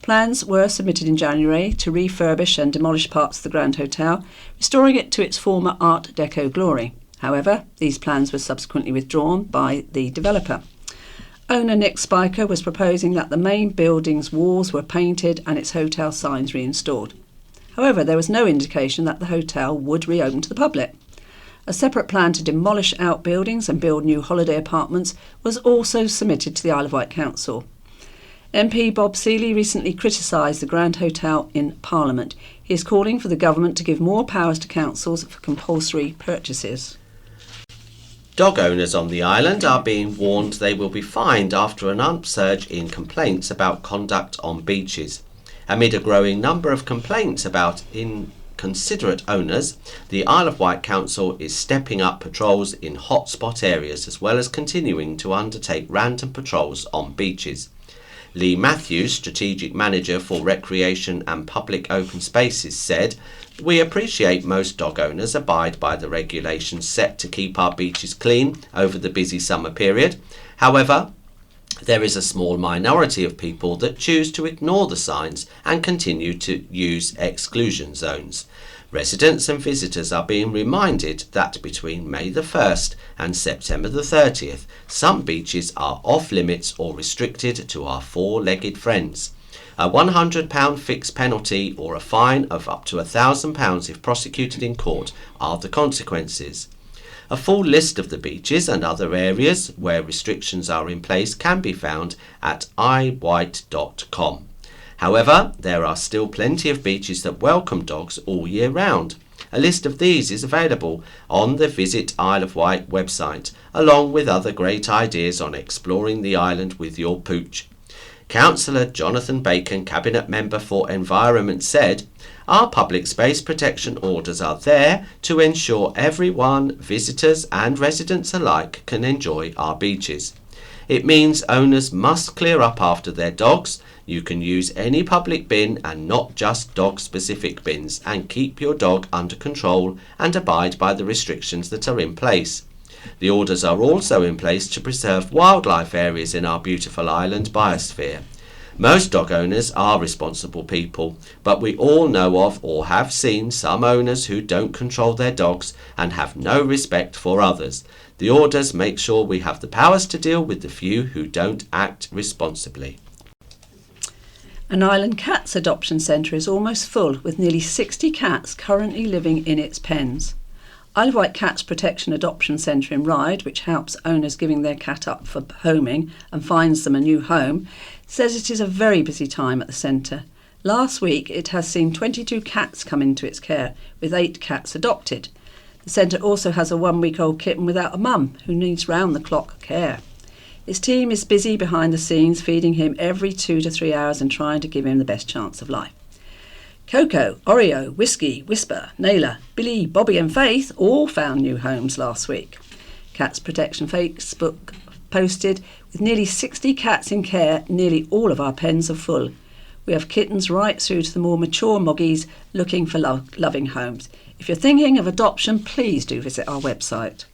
Speaker 6: Plans were submitted in January to refurbish and demolish parts of the Grand Hotel, restoring it to its former Art Deco glory. However, these plans were subsequently withdrawn by the developer. Owner Nick Spiker was proposing that the main building's walls were painted and its hotel signs reinstalled. However, there was no indication that the hotel would reopen to the public. A separate plan to demolish outbuildings and build new holiday apartments was also submitted to the Isle of Wight Council. MP Bob Seeley recently criticised the Grand Hotel in Parliament. He is calling for the government to give more powers to councils for compulsory purchases.
Speaker 7: Dog owners on the island are being warned they will be fined after an upsurge in complaints about conduct on beaches. Amid a growing number of complaints about inconsiderate owners, the Isle of Wight Council is stepping up patrols in hotspot areas as well as continuing to undertake random patrols on beaches. Lee Matthews, Strategic Manager for Recreation and Public Open Spaces, said, "We appreciate most dog owners abide by the regulations set to keep our beaches clean over the busy summer period. However, there is a small minority of people that choose to ignore the signs and continue to use exclusion zones. Residents and visitors are being reminded that between May the 1st and September the 30th, some beaches are off limits or restricted to our four-legged friends. A £100 fixed penalty or a fine of up to £1,000 if prosecuted in court are the consequences." A full list of the beaches and other areas where restrictions are in place can be found at iwight.com. However, there are still plenty of beaches that welcome dogs all year round. A list of these is available on the Visit Isle of Wight website, along with other great ideas on exploring the island with your pooch. Councillor Jonathan Bacon, Cabinet Member for Environment, said, "Our public space protection orders are there to ensure everyone, visitors and residents alike, can enjoy our beaches. It means owners must clear up after their dogs. You can use any public bin and not just dog-specific bins, and keep your dog under control and abide by the restrictions that are in place. The orders are also in place to preserve wildlife areas in our beautiful island biosphere. Most dog owners are responsible people, but we all know of or have seen some owners who don't control their dogs and have no respect for others. The orders make sure we have the powers to deal with the few who don't act responsibly.
Speaker 6: An Island Cats adoption centre is almost full, with nearly 60 cats currently living in its pens. Isle of Wight Cats Protection Adoption Centre in Ryde, which helps owners giving their cat up for homing and finds them a new home, says it is a very busy time at the centre. Last week it has seen 22 cats come into its care, with 8 cats adopted. The centre also has a 1-week-old kitten without a mum who needs round-the-clock care. Its team is busy behind the scenes, feeding him every 2 to 3 hours and trying to give him the best chance of life. Coco, Oreo, Whiskey, Whisper, Naylor, Billy, Bobby and Faith all found new homes last week. Cats Protection Facebook posted, with nearly 60 cats in care, nearly all of our pens are full. We have kittens right through to the more mature moggies looking for loving homes. If you're thinking of adoption, please do visit our website.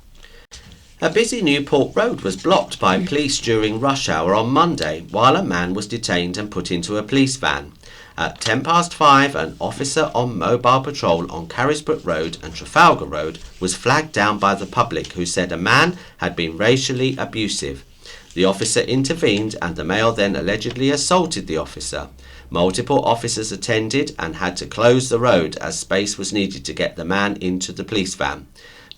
Speaker 7: A busy Newport road was blocked by police during rush hour on Monday while a man was detained and put into a police van. At 5:10, an officer on mobile patrol on Carisbrooke Road and Trafalgar Road was flagged down by the public, who said a man had been racially abusive. The officer intervened and the male then allegedly assaulted the officer. Multiple officers attended and had to close the road as space was needed to get the man into the police van.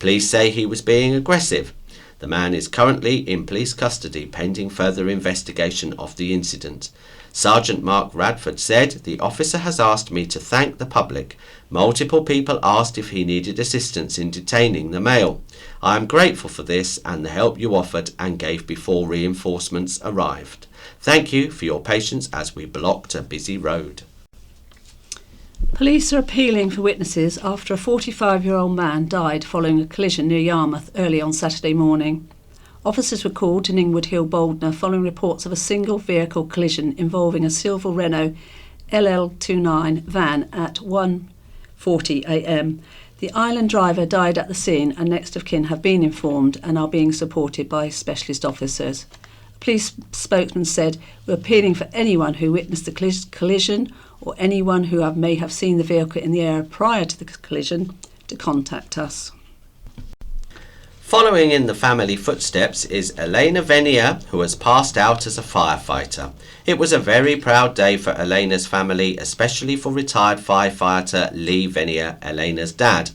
Speaker 7: Police say he was being aggressive. The man is currently in police custody pending further investigation of the incident. Sergeant Mark Radford said, "The officer has asked me to thank the public. Multiple people asked if he needed assistance in detaining the male. I am grateful for this and the help you offered and gave before reinforcements arrived. Thank you for your patience as we blocked a busy road."
Speaker 6: Police are appealing for witnesses after a 45-year-old man died following a collision near Yarmouth early on Saturday morning. Officers were called to Ningwood Hill, Boldner, following reports of a single vehicle collision involving a silver Renault LL29 van at 1:40 a.m. The island driver died at the scene and next of kin have been informed and are being supported by specialist officers. A police spokesman said, "We're appealing for anyone who witnessed the collision or anyone who may have seen the vehicle in the air prior to the collision to contact us."
Speaker 7: Following in the family footsteps is Elena Venier, who has passed out as a firefighter. It was a very proud day for Elena's family, especially for retired firefighter Lee Venier, Elena's dad.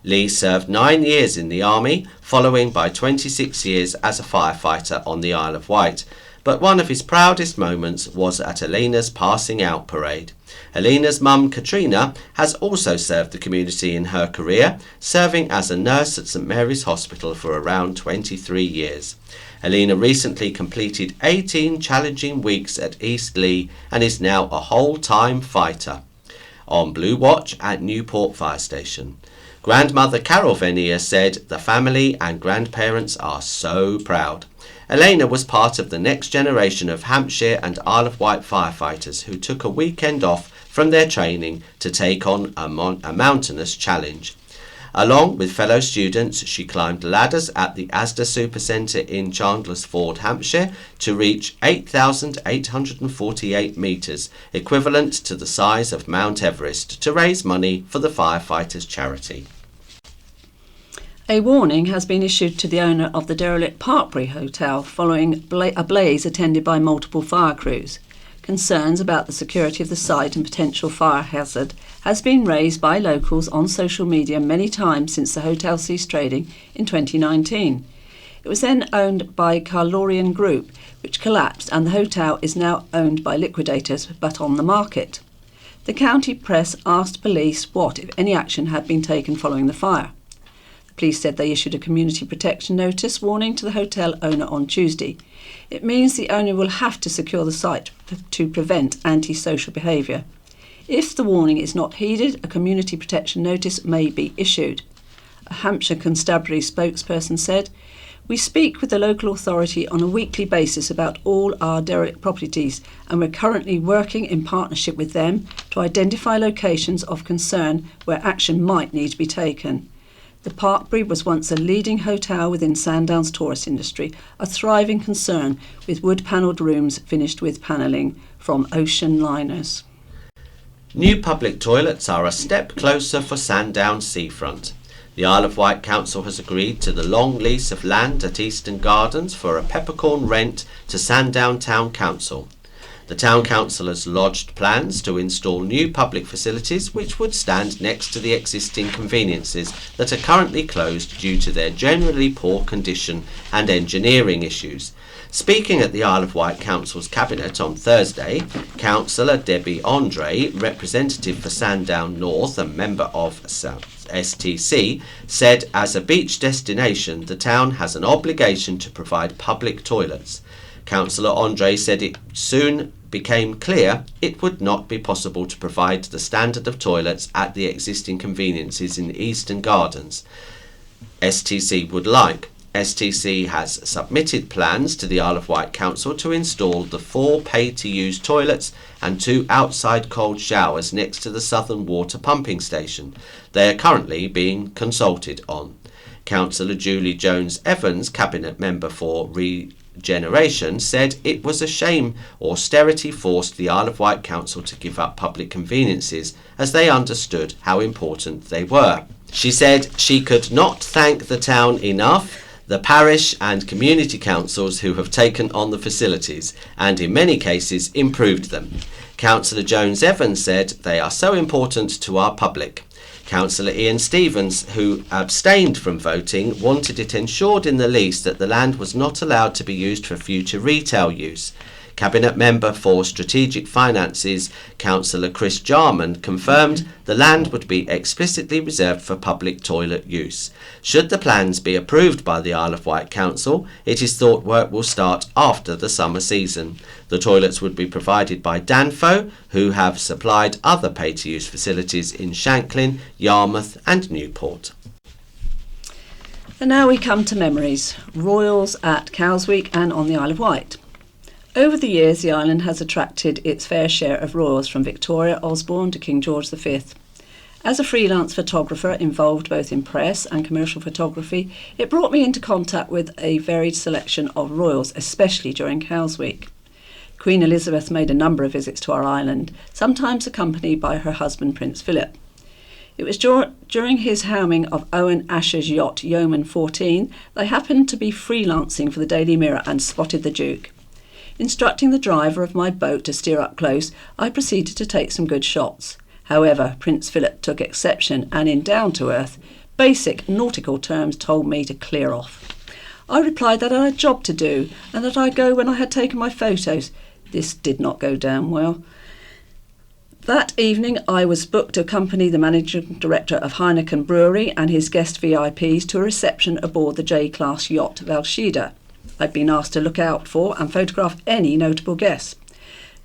Speaker 7: Lee served 9 years in the army, following by 26 years as a firefighter on the Isle of Wight. But one of his proudest moments was at Elena's passing out parade. Elena's mum, Katrina, has also served the community in her career, serving as a nurse at St Mary's Hospital for around 23 years. Elena recently completed 18 challenging weeks at East Leigh and is now a whole-time fighter on Blue Watch at Newport Fire Station. Grandmother Carol Venier said, "The family and grandparents are so proud." Elena was part of the next generation of Hampshire and Isle of Wight firefighters who took a weekend off from their training to take on a mountainous challenge. Along with fellow students, she climbed ladders at the Asda Supercentre in Chandler's Ford, Hampshire, to reach 8,848 metres, equivalent to the size of Mount Everest, to raise money for the firefighters' charity.
Speaker 6: A warning has been issued to the owner of the derelict Parkbury Hotel following a blaze attended by multiple fire crews. Concerns about the security of the site and potential fire hazard has been raised by locals on social media many times since the hotel ceased trading in 2019. It was then owned by Carlorian Group, which collapsed, and the hotel is now owned by liquidators but on the market. The county press asked police what, if any, action had been taken following the fire. Police said they issued a community protection notice warning to the hotel owner on Tuesday. It means the owner will have to secure the site to prevent antisocial behaviour. If the warning is not heeded, a community protection notice may be issued. A Hampshire Constabulary spokesperson said, "We speak with the local authority on a weekly basis about all our derelict properties, and we're currently working in partnership with them to identify locations of concern where action might need to be taken." The Parkbury was once a leading hotel within Sandown's tourist industry, a thriving concern with wood-panelled rooms finished with panelling, from Ocean Liners.
Speaker 7: New public toilets are a step closer for Sandown seafront. The Isle of Wight Council has agreed to the long lease of land at Eastern Gardens for a peppercorn rent to Sandown Town Council. The Town Council has lodged plans to install new public facilities which would stand next to the existing conveniences that are currently closed due to their generally poor condition and engineering issues. Speaking at the Isle of Wight Council's Cabinet on Thursday, Councillor Debbie Andre, representative for Sandown North and member of STC, said as a beach destination the town has an obligation to provide public toilets. Councillor Andre said it soon became clear it would not be possible to provide the standard of toilets at the existing conveniences in Eastern Gardens STC would like. STC has submitted plans to the Isle of Wight Council to install the 4 pay-to-use toilets and 2 outside cold showers next to the Southern Water pumping station. They are currently being consulted on. Councillor Julie Jones-Evans, Cabinet Member for Regeneration, said it was a shame austerity forced the Isle of Wight Council to give up public conveniences as they understood how important they were. She said she could not thank the town enough, the parish and community councils who have taken on the facilities and in many cases improved them. Councillor Jones-Evans said they are so important to our public. Councillor Ian Stevens, who abstained from voting, wanted it ensured in the lease that the land was not allowed to be used for future retail use. Cabinet Member for Strategic Finances, Councillor Chris Jarman, confirmed the land would be explicitly reserved for public toilet use. Should the plans be approved by the Isle of Wight Council, it is thought work will start after the summer season. The toilets would be provided by Danfo, who have supplied other pay-to-use facilities in Shanklin, Yarmouth and Newport.
Speaker 6: And now we come to memories. Royals at Cowsweek and on the Isle of Wight. Over the years, the island has attracted its fair share of royals from Victoria, Osborne to King George V. As a freelance photographer involved both in press and commercial photography, it brought me into contact with a varied selection of royals, especially during Cowsweek. Queen Elizabeth made a number of visits to our island, sometimes accompanied by her husband Prince Philip. It was during his helming of Owen Asher's yacht Yeoman 14 they happened to be freelancing for the Daily Mirror and spotted the Duke. Instructing the driver of my boat to steer up close, I proceeded to take some good shots. However, Prince Philip took exception and in down-to-earth, basic nautical terms told me to clear off. I replied that I had a job to do and that I'd go when I had taken my photos. This did not go down well. That evening I was booked to accompany the managing director of Heineken Brewery and his guest VIPs to a reception aboard the J-class yacht Valshida. I'd been asked to look out for and photograph any notable guests.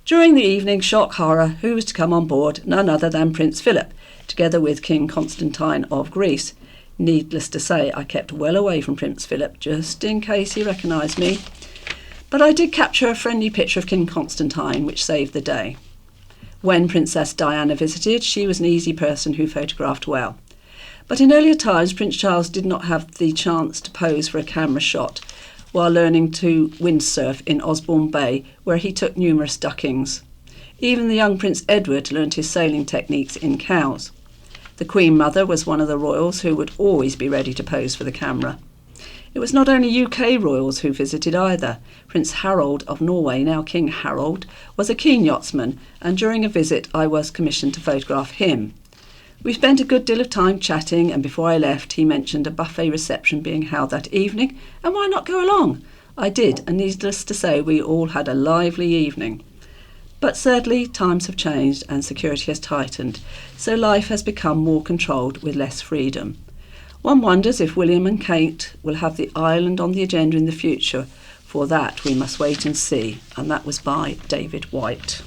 Speaker 6: During the evening, shock horror, who was to come on board? None other than Prince Philip, together with King Constantine of Greece. Needless to say, I kept well away from Prince Philip, just in case he recognised me. But I did capture a friendly picture of King Constantine, which saved the day. When Princess Diana visited, she was an easy person who photographed well. But in earlier times, Prince Charles did not have the chance to pose for a camera shot, while learning to windsurf in Osborne Bay, where he took numerous duckings. Even the young Prince Edward learnt his sailing techniques in Cowes. The Queen Mother was one of the royals who would always be ready to pose for the camera. It was not only UK royals who visited either. Prince Harold of Norway, now King Harold, was a keen yachtsman, and during a visit I was commissioned to photograph him. We spent a good deal of time chatting, and before I left he mentioned a buffet reception being held that evening, and why not go along? I did, and needless to say we all had a lively evening. But sadly times have changed and security has tightened, so life has become more controlled with less freedom. One wonders if William and Kate will have the island on the agenda in the future. For that we must wait and see, and that was by David White.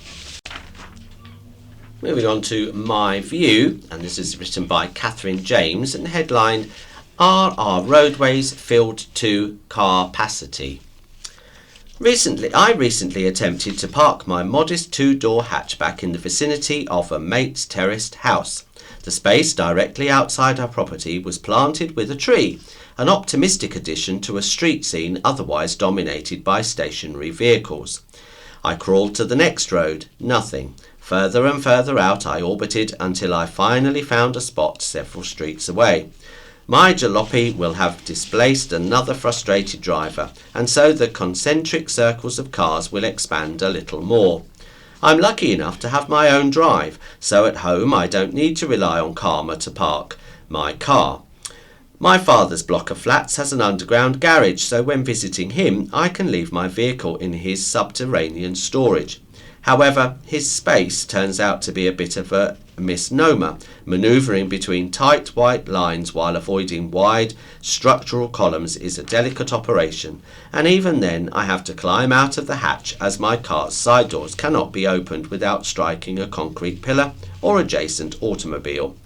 Speaker 7: Moving on to My View, and this is written by Catherine James and headlined, Are Our Roadways Filled to Capacity? I recently attempted to park my modest 2-door hatchback in the vicinity of a mate's terraced house. The space directly outside our property was planted with a tree, an optimistic addition to a street scene otherwise dominated by stationary vehicles. I crawled to the next road. Nothing. Further and further out I orbited until I finally found a spot several streets away. My jalopy will have displaced another frustrated driver, and so the concentric circles of cars will expand a little more. I'm lucky enough to have my own drive, so at home I don't need to rely on Karma to park my car. My father's block of flats has an underground garage, so when visiting him I can leave my vehicle in his subterranean storage. However, his space turns out to be a bit of a misnomer, manoeuvring between tight white lines while avoiding wide structural columns is a delicate operation, and even then I have to climb out of the hatch as my car's side doors cannot be opened without striking a concrete pillar or adjacent automobile.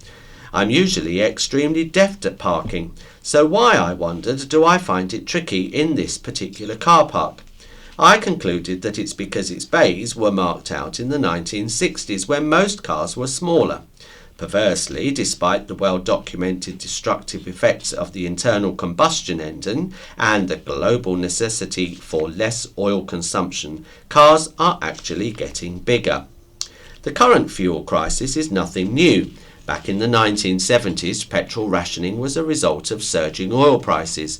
Speaker 7: I'm usually extremely deft at parking, so why, I wondered, do I find it tricky in this particular car park? I concluded that it's because its bays were marked out in the 1960s when most cars were smaller. Perversely, despite the well-documented destructive effects of the internal combustion engine and the global necessity for less oil consumption, cars are actually getting bigger. The current fuel crisis is nothing new. Back in the 1970s, petrol rationing was a result of surging oil prices.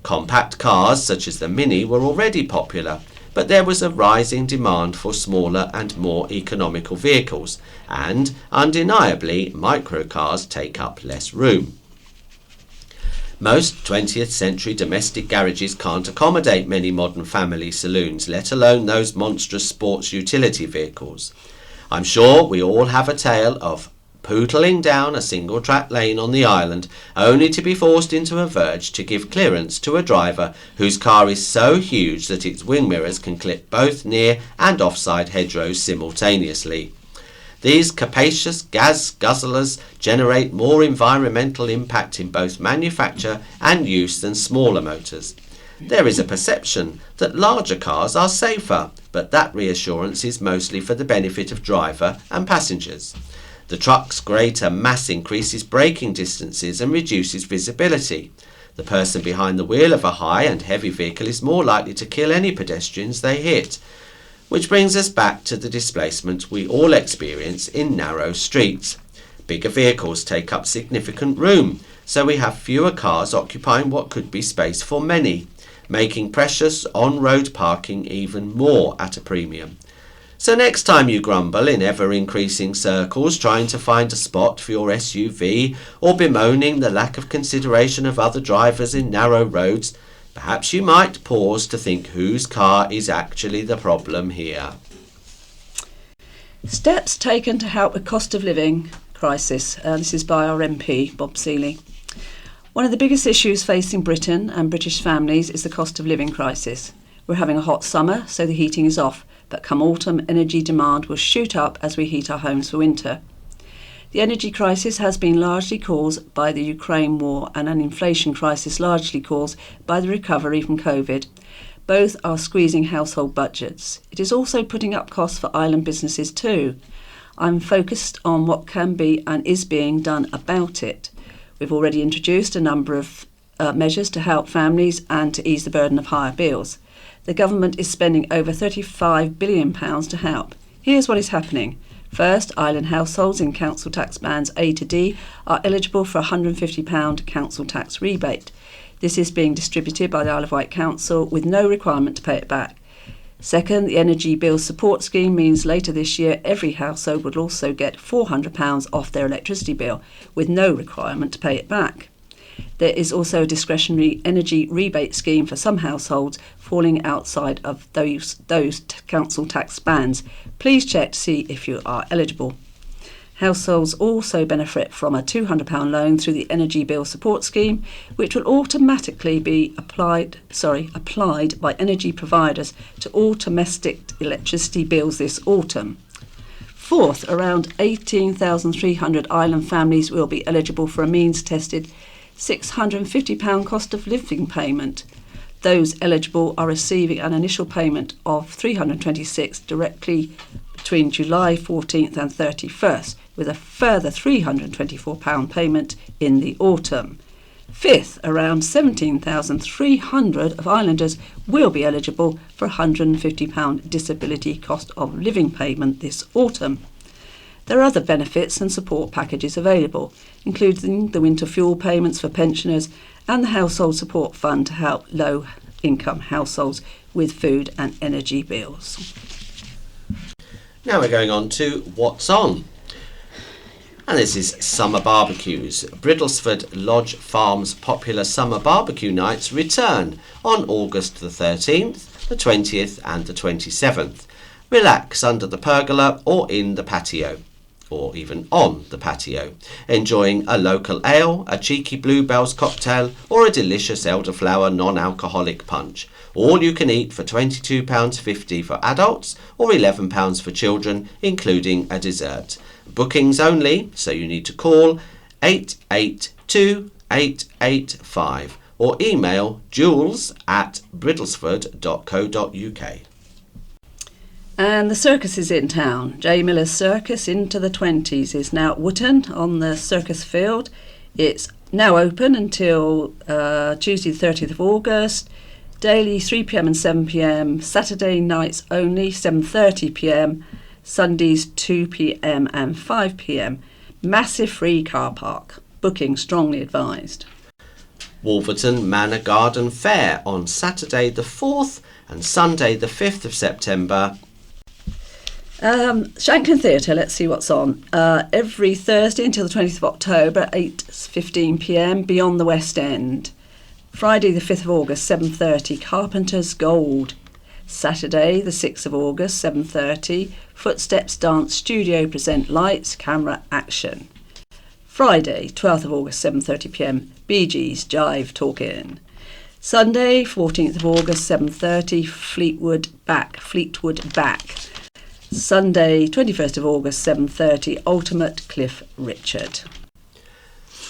Speaker 7: Compact cars such as the Mini were already popular, but there was a rising demand for smaller and more economical vehicles, and undeniably microcars take up less room. Most 20th century domestic garages can't accommodate many modern family saloons, let alone those monstrous sports utility vehicles. I'm sure we all have a tale of poodling down a single-track lane on the island, only to be forced into a verge to give clearance to a driver whose car is so huge that its wing mirrors can clip both near and offside hedgerows simultaneously. These capacious gas guzzlers generate more environmental impact in both manufacture and use than smaller motors. There is a perception that larger cars are safer, but that reassurance is mostly for the benefit of driver and passengers. The truck's greater mass increases braking distances and reduces visibility. The person behind the wheel of a high and heavy vehicle is more likely to kill any pedestrians they hit. Which brings us back to the displacement we all experience in narrow streets. Bigger vehicles take up significant room, so we have fewer cars occupying what could be space for many, making precious on-road parking even more at a premium. So next time you grumble in ever-increasing circles trying to find a spot for your SUV or bemoaning the lack of consideration of other drivers in narrow roads, perhaps you might pause to think whose car is actually the problem here.
Speaker 6: Steps taken to help with cost of living crisis. This is by our MP, Bob Seeley. One of the biggest issues facing Britain and British families is the cost of living crisis. We're having a hot summer, so the heating is off, but come autumn, energy demand will shoot up as we heat our homes for winter. The energy crisis has been largely caused by the Ukraine war and an inflation crisis largely caused by the recovery from COVID. Both are squeezing household budgets. It is also putting up costs for island businesses too. I'm focused on what can be and is being done about it. We've already introduced a number of measures to help families and to ease the burden of higher bills. The government is spending over £35 billion to help. Here's what is happening. First, island households in council tax bands A to D are eligible for a £150 council tax rebate. This is being distributed by the Isle of Wight Council with no requirement to pay it back. Second, the Energy Bill Support Scheme means later this year every household would also get £400 off their electricity bill with no requirement to pay it back. There is also a discretionary energy rebate scheme for some households falling outside of those council tax bands. Please check to see if you are eligible. Households also benefit from a £200 loan through the Energy Bill Support Scheme, which will automatically be applied by energy providers to all domestic electricity bills this autumn. Fourth, around 18,300 island families will be eligible for a means-tested £650 cost of living payment. Those eligible are receiving an initial payment of £326 directly between July 14th and 31st, with a further £324 payment in the autumn. Fifth, around 17,300 of islanders will be eligible for £150 disability cost of living payment this autumn. There are other benefits and support packages available, including the winter fuel payments for pensioners and the Household Support Fund to help low-income households with food and energy bills.
Speaker 7: Now we're going on to What's On. And this is Summer Barbecues. Bridlesford Lodge Farm's popular summer barbecue nights return on August the 13th, the 20th and the 27th. Relax under the pergola or in the patio, or even on the patio, enjoying a local ale, a cheeky Bluebells cocktail or a delicious elderflower non-alcoholic punch. All you can eat for £22.50 for adults or £11 for children, including a dessert. Bookings only, so you need to call 882 885 or email jules@bridlesford.co.uk.
Speaker 6: And the circus is in town. J. Miller's Circus Into the 20s is now at Wootton on the circus field. It's now open until Tuesday the 30th of August. Daily 3 p.m. and 7 p.m. Saturday nights only 7:30 p.m. Sundays 2 p.m. and 5 p.m. Massive free car park. Booking strongly advised.
Speaker 7: Wolverton Manor Garden Fair on Saturday the 4th and Sunday the 5th of September.
Speaker 6: Shanklin Theatre, let's see what's on. Every Thursday until the 20th of October at 8:15 p.m. Beyond the West End. Friday the 5th of August 7:30 Carpenter's Gold. Saturday the 6th of August 7:30 Footsteps Dance Studio present Lights, Camera, Action. Friday 12th of August 7:30 p.m. Bee Gees Jive Talkin'. Sunday 14th of August 7:30 Fleetwood Back. Sunday 21st of August 7:30 Ultimate Cliff Richard.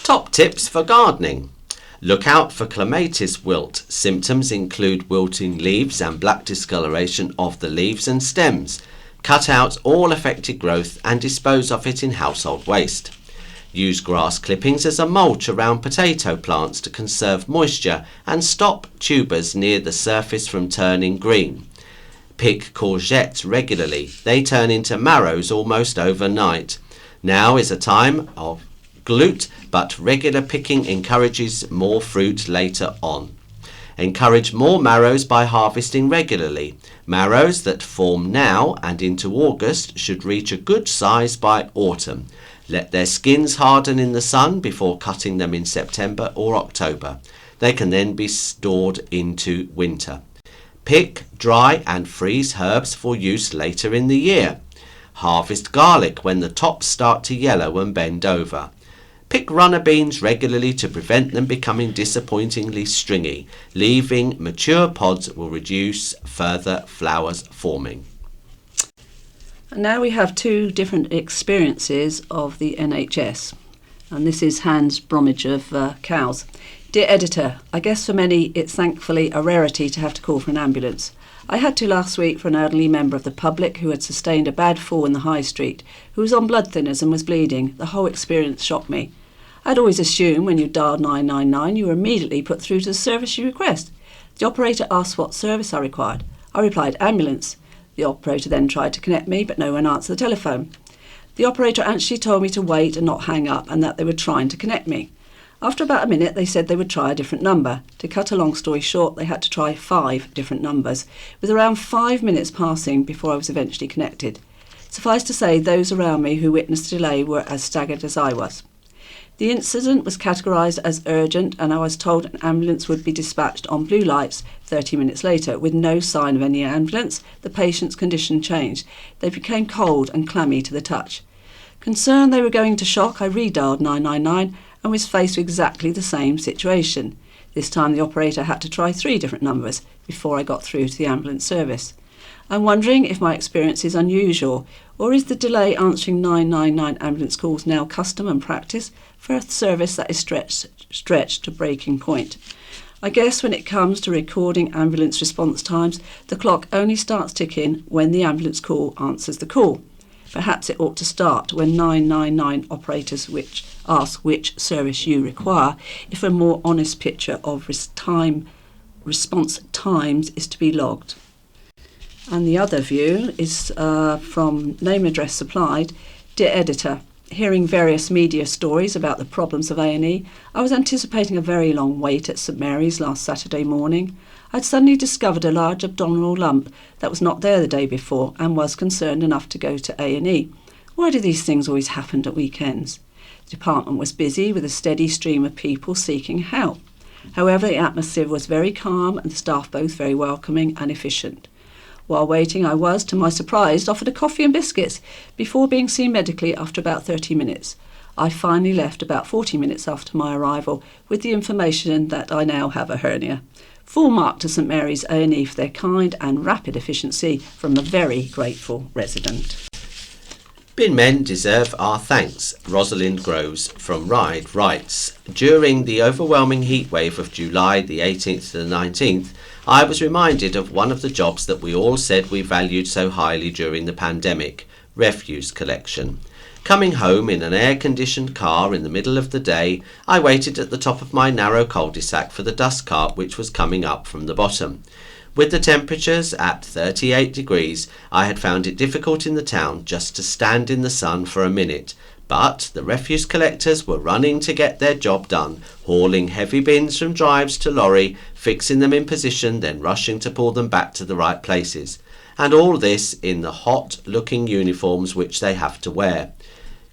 Speaker 7: Top tips for gardening. Look out for clematis wilt. Symptoms include wilting leaves and black discoloration of the leaves and stems. Cut out all affected growth and dispose of it in household waste. Use grass clippings as a mulch around potato plants to conserve moisture and stop tubers near the surface from turning green. Pick courgettes regularly. They turn into marrows almost overnight. Now is a time of glut, but regular picking encourages more fruit later on. Encourage more marrows by harvesting regularly. Marrows that form now and into August should reach a good size by autumn. Let their skins harden in the sun before cutting them in September or October. They can then be stored into winter. Pick, dry and freeze herbs for use later in the year. Harvest garlic when the tops start to yellow and bend over. Pick runner beans regularly to prevent them becoming disappointingly stringy. Leaving mature pods will reduce further flowers forming.
Speaker 6: And now we have two different experiences of the NHS. And this is Hans Bromwich of Cowes. Dear Editor, I guess for many it's thankfully a rarity to have to call for an ambulance. I had to last week for an elderly member of the public who had sustained a bad fall in the high street, who was on blood thinners and was bleeding. The whole experience shocked me. I'd always assumed when you dialed 999 you were immediately put through to the service you request. The operator asked what service I required. I replied ambulance. The operator then tried to connect me, but no one answered the telephone. The operator actually told me to wait and not hang up and that they were trying to connect me. After about a minute they said they would try a different number. To cut a long story short, they had to try 5 different numbers, with around 5 minutes passing before I was eventually connected. Suffice to say, those around me who witnessed the delay were as staggered as I was. The incident was categorised as urgent and I was told an ambulance would be dispatched on blue lights 30 minutes later. With no sign of any ambulance, the patient's condition changed. They became cold and clammy to the touch. Concerned they were going to shock, I redialed 999 and was faced with exactly the same situation. This time the operator had to try 3 different numbers before I got through to the ambulance service. I'm wondering if my experience is unusual, or is the delay answering 999 ambulance calls now custom and practice for a service that is stretched to breaking point? I guess when it comes to recording ambulance response times, the clock only starts ticking when the ambulance call answers the call. Perhaps it ought to start when 999 operators which ask which service you require, if a more honest picture of response times is to be logged. And the other view is from Name Address Supplied. Dear Editor, hearing various media stories about the problems of A&E, I was anticipating a very long wait at St Mary's last Saturday morning. I'd suddenly discovered a large abdominal lump that was not there the day before and was concerned enough to go to A&E. Why do these things always happen at weekends? The department was busy with a steady stream of people seeking help. However, the atmosphere was very calm and the staff both very welcoming and efficient. While waiting, I was, to my surprise, offered a coffee and biscuits before being seen medically after about 30 minutes. I finally left about 40 minutes after my arrival with the information that I now have a hernia. Full mark to St Mary's A&E for their kind and rapid efficiency from a very grateful resident.
Speaker 7: Bin men deserve our thanks, Rosalind Groves from Ryde writes. During the overwhelming heatwave of July the 18th to the 19th, I was reminded of one of the jobs that we all said we valued so highly during the pandemic, refuse collection. Coming home in an air-conditioned car in the middle of the day, I waited at the top of my narrow cul-de-sac for the dust cart which was coming up from the bottom. With the temperatures at 38 degrees, I had found it difficult in the town just to stand in the sun for a minute. But the refuse collectors were running to get their job done, hauling heavy bins from drives to lorry, fixing them in position, then rushing to pull them back to the right places. And all this in the hot-looking uniforms which they have to wear.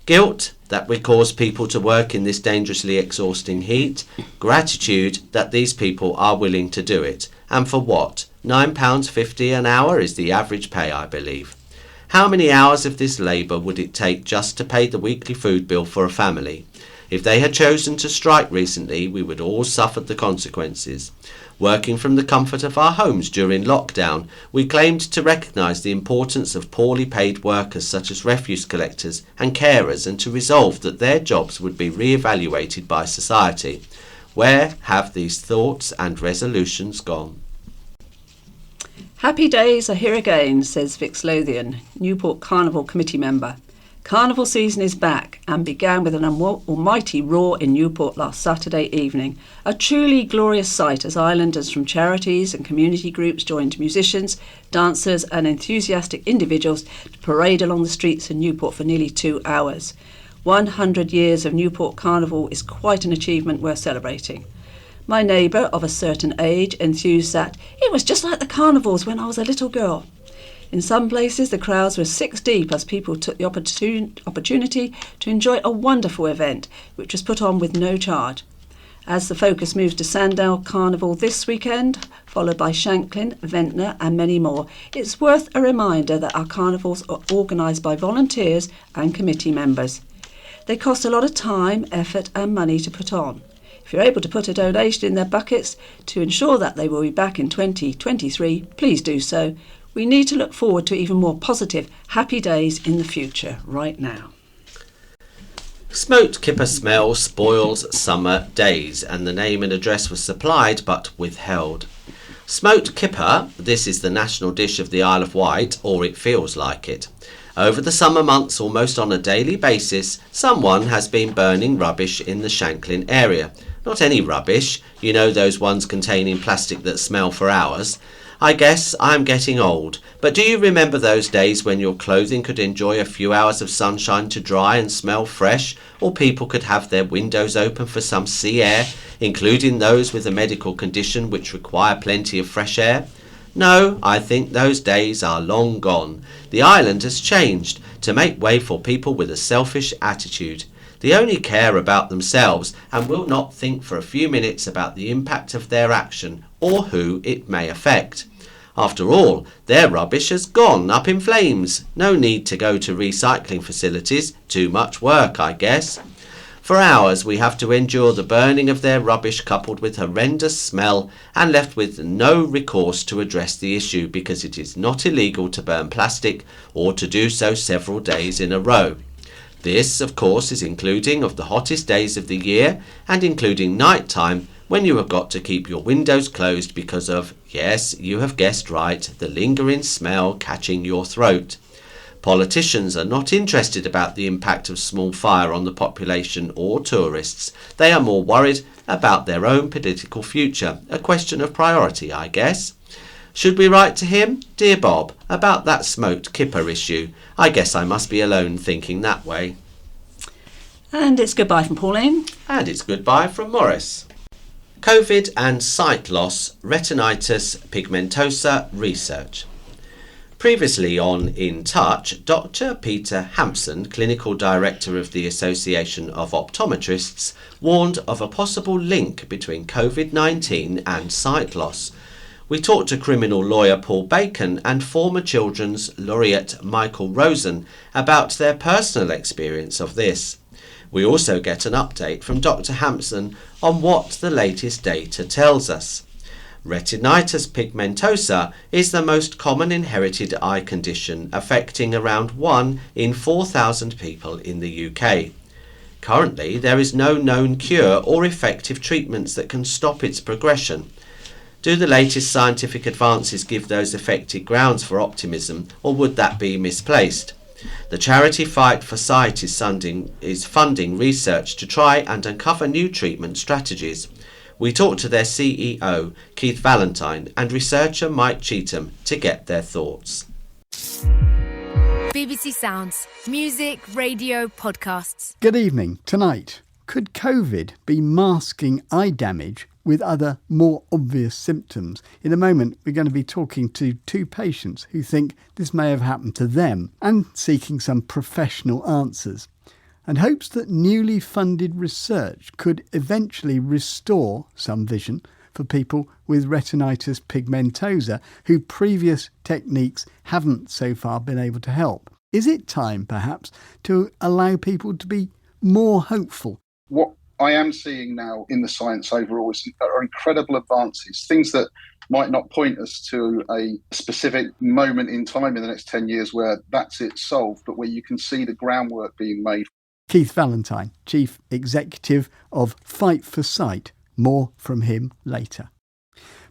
Speaker 7: Guilt that we cause people to work in this dangerously exhausting heat. Gratitude that these people are willing to do it. And for what? £9.50 an hour is the average pay, I believe. How many hours of this labour would it take just to pay the weekly food bill for a family? If they had chosen to strike recently, we would all suffer the consequences. Working from the comfort of our homes during lockdown, we claimed to recognise the importance of poorly paid workers such as refuse collectors and carers and to resolve that their jobs would be re-evaluated by society. Where have these thoughts and resolutions gone?
Speaker 6: Happy days are here again, says Vix Lothian, Newport Carnival Committee member. Carnival season is back and began with an almighty roar in Newport last Saturday evening. A truly glorious sight as islanders from charities and community groups joined musicians, dancers and enthusiastic individuals to parade along the streets in Newport for nearly 2 hours. 100 years of Newport Carnival is quite an achievement worth celebrating. My neighbour of a certain age enthused that it was just like the carnivals when I was a little girl. In some places the crowds were 6 deep as people took the opportunity to enjoy a wonderful event which was put on with no charge. As the focus moves to Sandown Carnival this weekend, followed by Shanklin, Ventnor and many more, it's worth a reminder that our carnivals are organised by volunteers and committee members. They cost a lot of time, effort and money to put on. If you're able to put a donation in their buckets to ensure that they will be back in 2023, please do so. We need to look forward to even more positive, happy days in the future, right now.
Speaker 7: Smoked kipper smell spoils summer days, and the name and address was supplied but withheld. Smoked kipper, this is the national dish of the Isle of Wight, or it feels like it. Over the summer months, almost on a daily basis, someone has been burning rubbish in the Shanklin area. Not any rubbish, you know, those ones containing plastic that smell for hours. I guess I'm getting old, but do you remember those days when your clothing could enjoy a few hours of sunshine to dry and smell fresh, or people could have their windows open for some sea air, including those with a medical condition which require plenty of fresh air? No, I think those days are long gone. The island has changed to make way for people with a selfish attitude. They only care about themselves and will not think for a few minutes about the impact of their action or who it may affect. After all, their rubbish has gone up in flames. No need to go to recycling facilities. Too much work, I guess. For hours we have to endure the burning of their rubbish coupled with horrendous smell and left with no recourse to address the issue because it is not illegal to burn plastic or to do so several days in a row. This, of course, is including of the hottest days of the year and including night time when you have got to keep your windows closed because of, yes, you have guessed right, the lingering smell catching your throat. Politicians are not interested about the impact of small fire on the population or tourists. They are more worried about their own political future. A question of priority, I guess. Should we write to him? Dear Bob, about that smoked kipper issue. I guess I must be alone thinking that way.
Speaker 6: And it's goodbye from Pauline.
Speaker 7: And it's goodbye from Morris. COVID and sight loss, retinitis pigmentosa research. Previously on In Touch, Dr. Peter Hampson, Clinical Director of the Association of Optometrists, warned of a possible link between COVID-19 and sight loss. We talked to criminal lawyer Paul Bacon and former Children's Laureate Michael Rosen about their personal experience of this. We also get an update from Dr. Hampson on what the latest data tells us. Retinitis pigmentosa is the most common inherited eye condition, affecting around 1 in 4,000 people in the UK. Currently, there is no known cure or effective treatments that can stop its progression. Do the latest scientific advances give those affected grounds for optimism, or would that be misplaced? The charity Fight for Sight is funding research to try and uncover new treatment strategies. We talked to their CEO, Keith Valentine, and researcher Mike Cheetham to get their thoughts.
Speaker 8: BBC Sounds. Music, radio, podcasts.
Speaker 9: Good evening. Tonight, could COVID be masking eye damage with other more obvious symptoms? In a moment, we're going to be talking to two patients who think this may have happened to them and seeking some professional answers, and hopes that newly funded research could eventually restore some vision for people with retinitis pigmentosa who previous techniques haven't so far been able to help. Is it time, perhaps, to allow people to be more hopeful?
Speaker 10: What I am seeing now in the science overall are incredible advances, things that might not point us to a specific moment in time in the next 10 years where that's it solved, but where you can see the groundwork being made.
Speaker 9: Keith Valentine, Chief Executive of Fight for Sight. More from him later.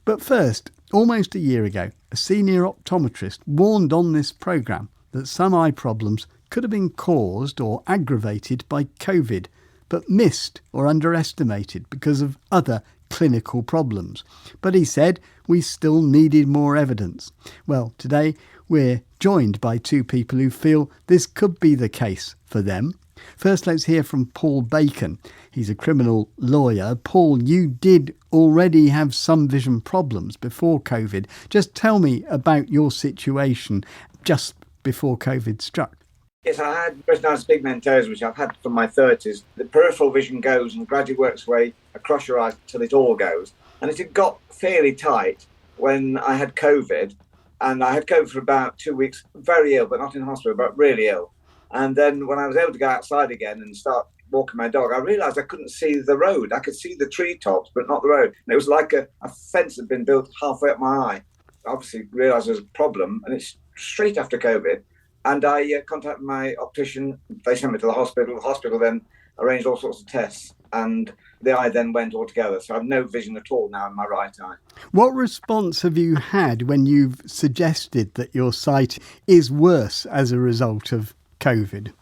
Speaker 9: But first, almost a year ago, a senior optometrist warned on this programme that some eye problems could have been caused or aggravated by COVID, but missed or underestimated because of other clinical problems. But he said we still needed more evidence. Well, today we're joined by two people who feel this could be the case for them. First, let's hear from Paul Bacon. He's a criminal lawyer. Paul, you did already have some vision problems before COVID. Just tell me about your situation just before COVID struck.
Speaker 11: Yes, I had retinitis pigmentosa, which I've had from my 30s. The peripheral vision goes and gradually works its way across your eyes till it all goes. And it had got fairly tight when I had COVID. And I had COVID for about 2 weeks, very ill, but not in hospital, but really ill. And then when I was able to go outside again and start walking my dog, I realised I couldn't see the road. I could see the treetops, but not the road. And it was like a fence had been built halfway up my eye. I obviously realised there was a problem, and it's straight after COVID. And I contacted my optician. They sent me to the hospital. The hospital then arranged all sorts of tests, and the eye then went altogether. So I have no vision at all now in my right eye.
Speaker 9: What response have you had when you've suggested that your sight is worse as a result of COVID?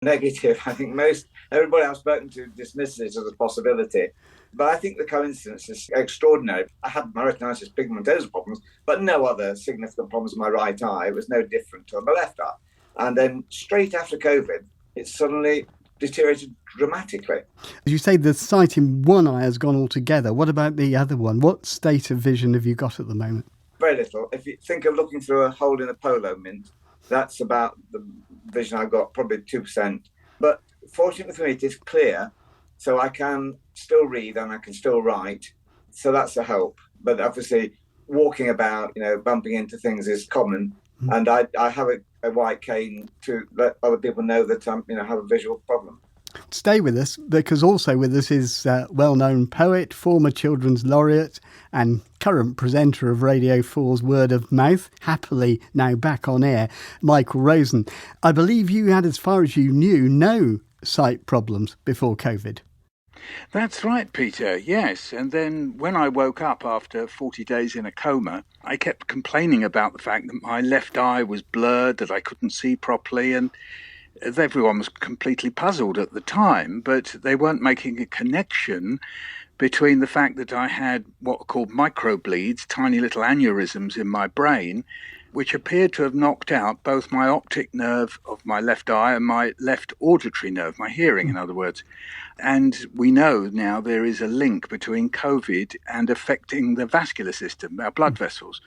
Speaker 11: Negative. I think everybody I've spoken to dismisses it as a possibility. But I think the coincidence is extraordinary. I had my retinitis pigmentosa problems, but no other significant problems in my right eye. It was no different to my left eye. And then straight after COVID, it suddenly deteriorated dramatically.
Speaker 9: As you say, the sight in one eye has gone altogether. What about the other one? What state of vision have you got at the moment?
Speaker 11: Very little. If you think of looking through a hole in a polo mint, that's about the vision I've got, probably 2%. But fortunately for me, it is clear, so I can still read and I can still write. So that's a help. But obviously, walking about, bumping into things is common. And I have a white cane to let other people know that I have a visual problem.
Speaker 9: Stay with us, because also with us is well-known poet, former Children's Laureate and current presenter of Radio 4's Word of Mouth, happily now back on air, Michael Rosen. I believe you had, as far as you knew, no sight problems before COVID.
Speaker 12: That's right, Peter, yes. And then when I woke up after 40 days in a coma, I kept complaining about the fact that my left eye was blurred, that I couldn't see properly, and everyone was completely puzzled at the time, but they weren't making a connection between the fact that I had what are called microbleeds, tiny little aneurysms in my brain, which appeared to have knocked out both my optic nerve of my left eye and my left auditory nerve, my hearing, in other words. And we know now there is a link between COVID and affecting the vascular system, our blood vessels,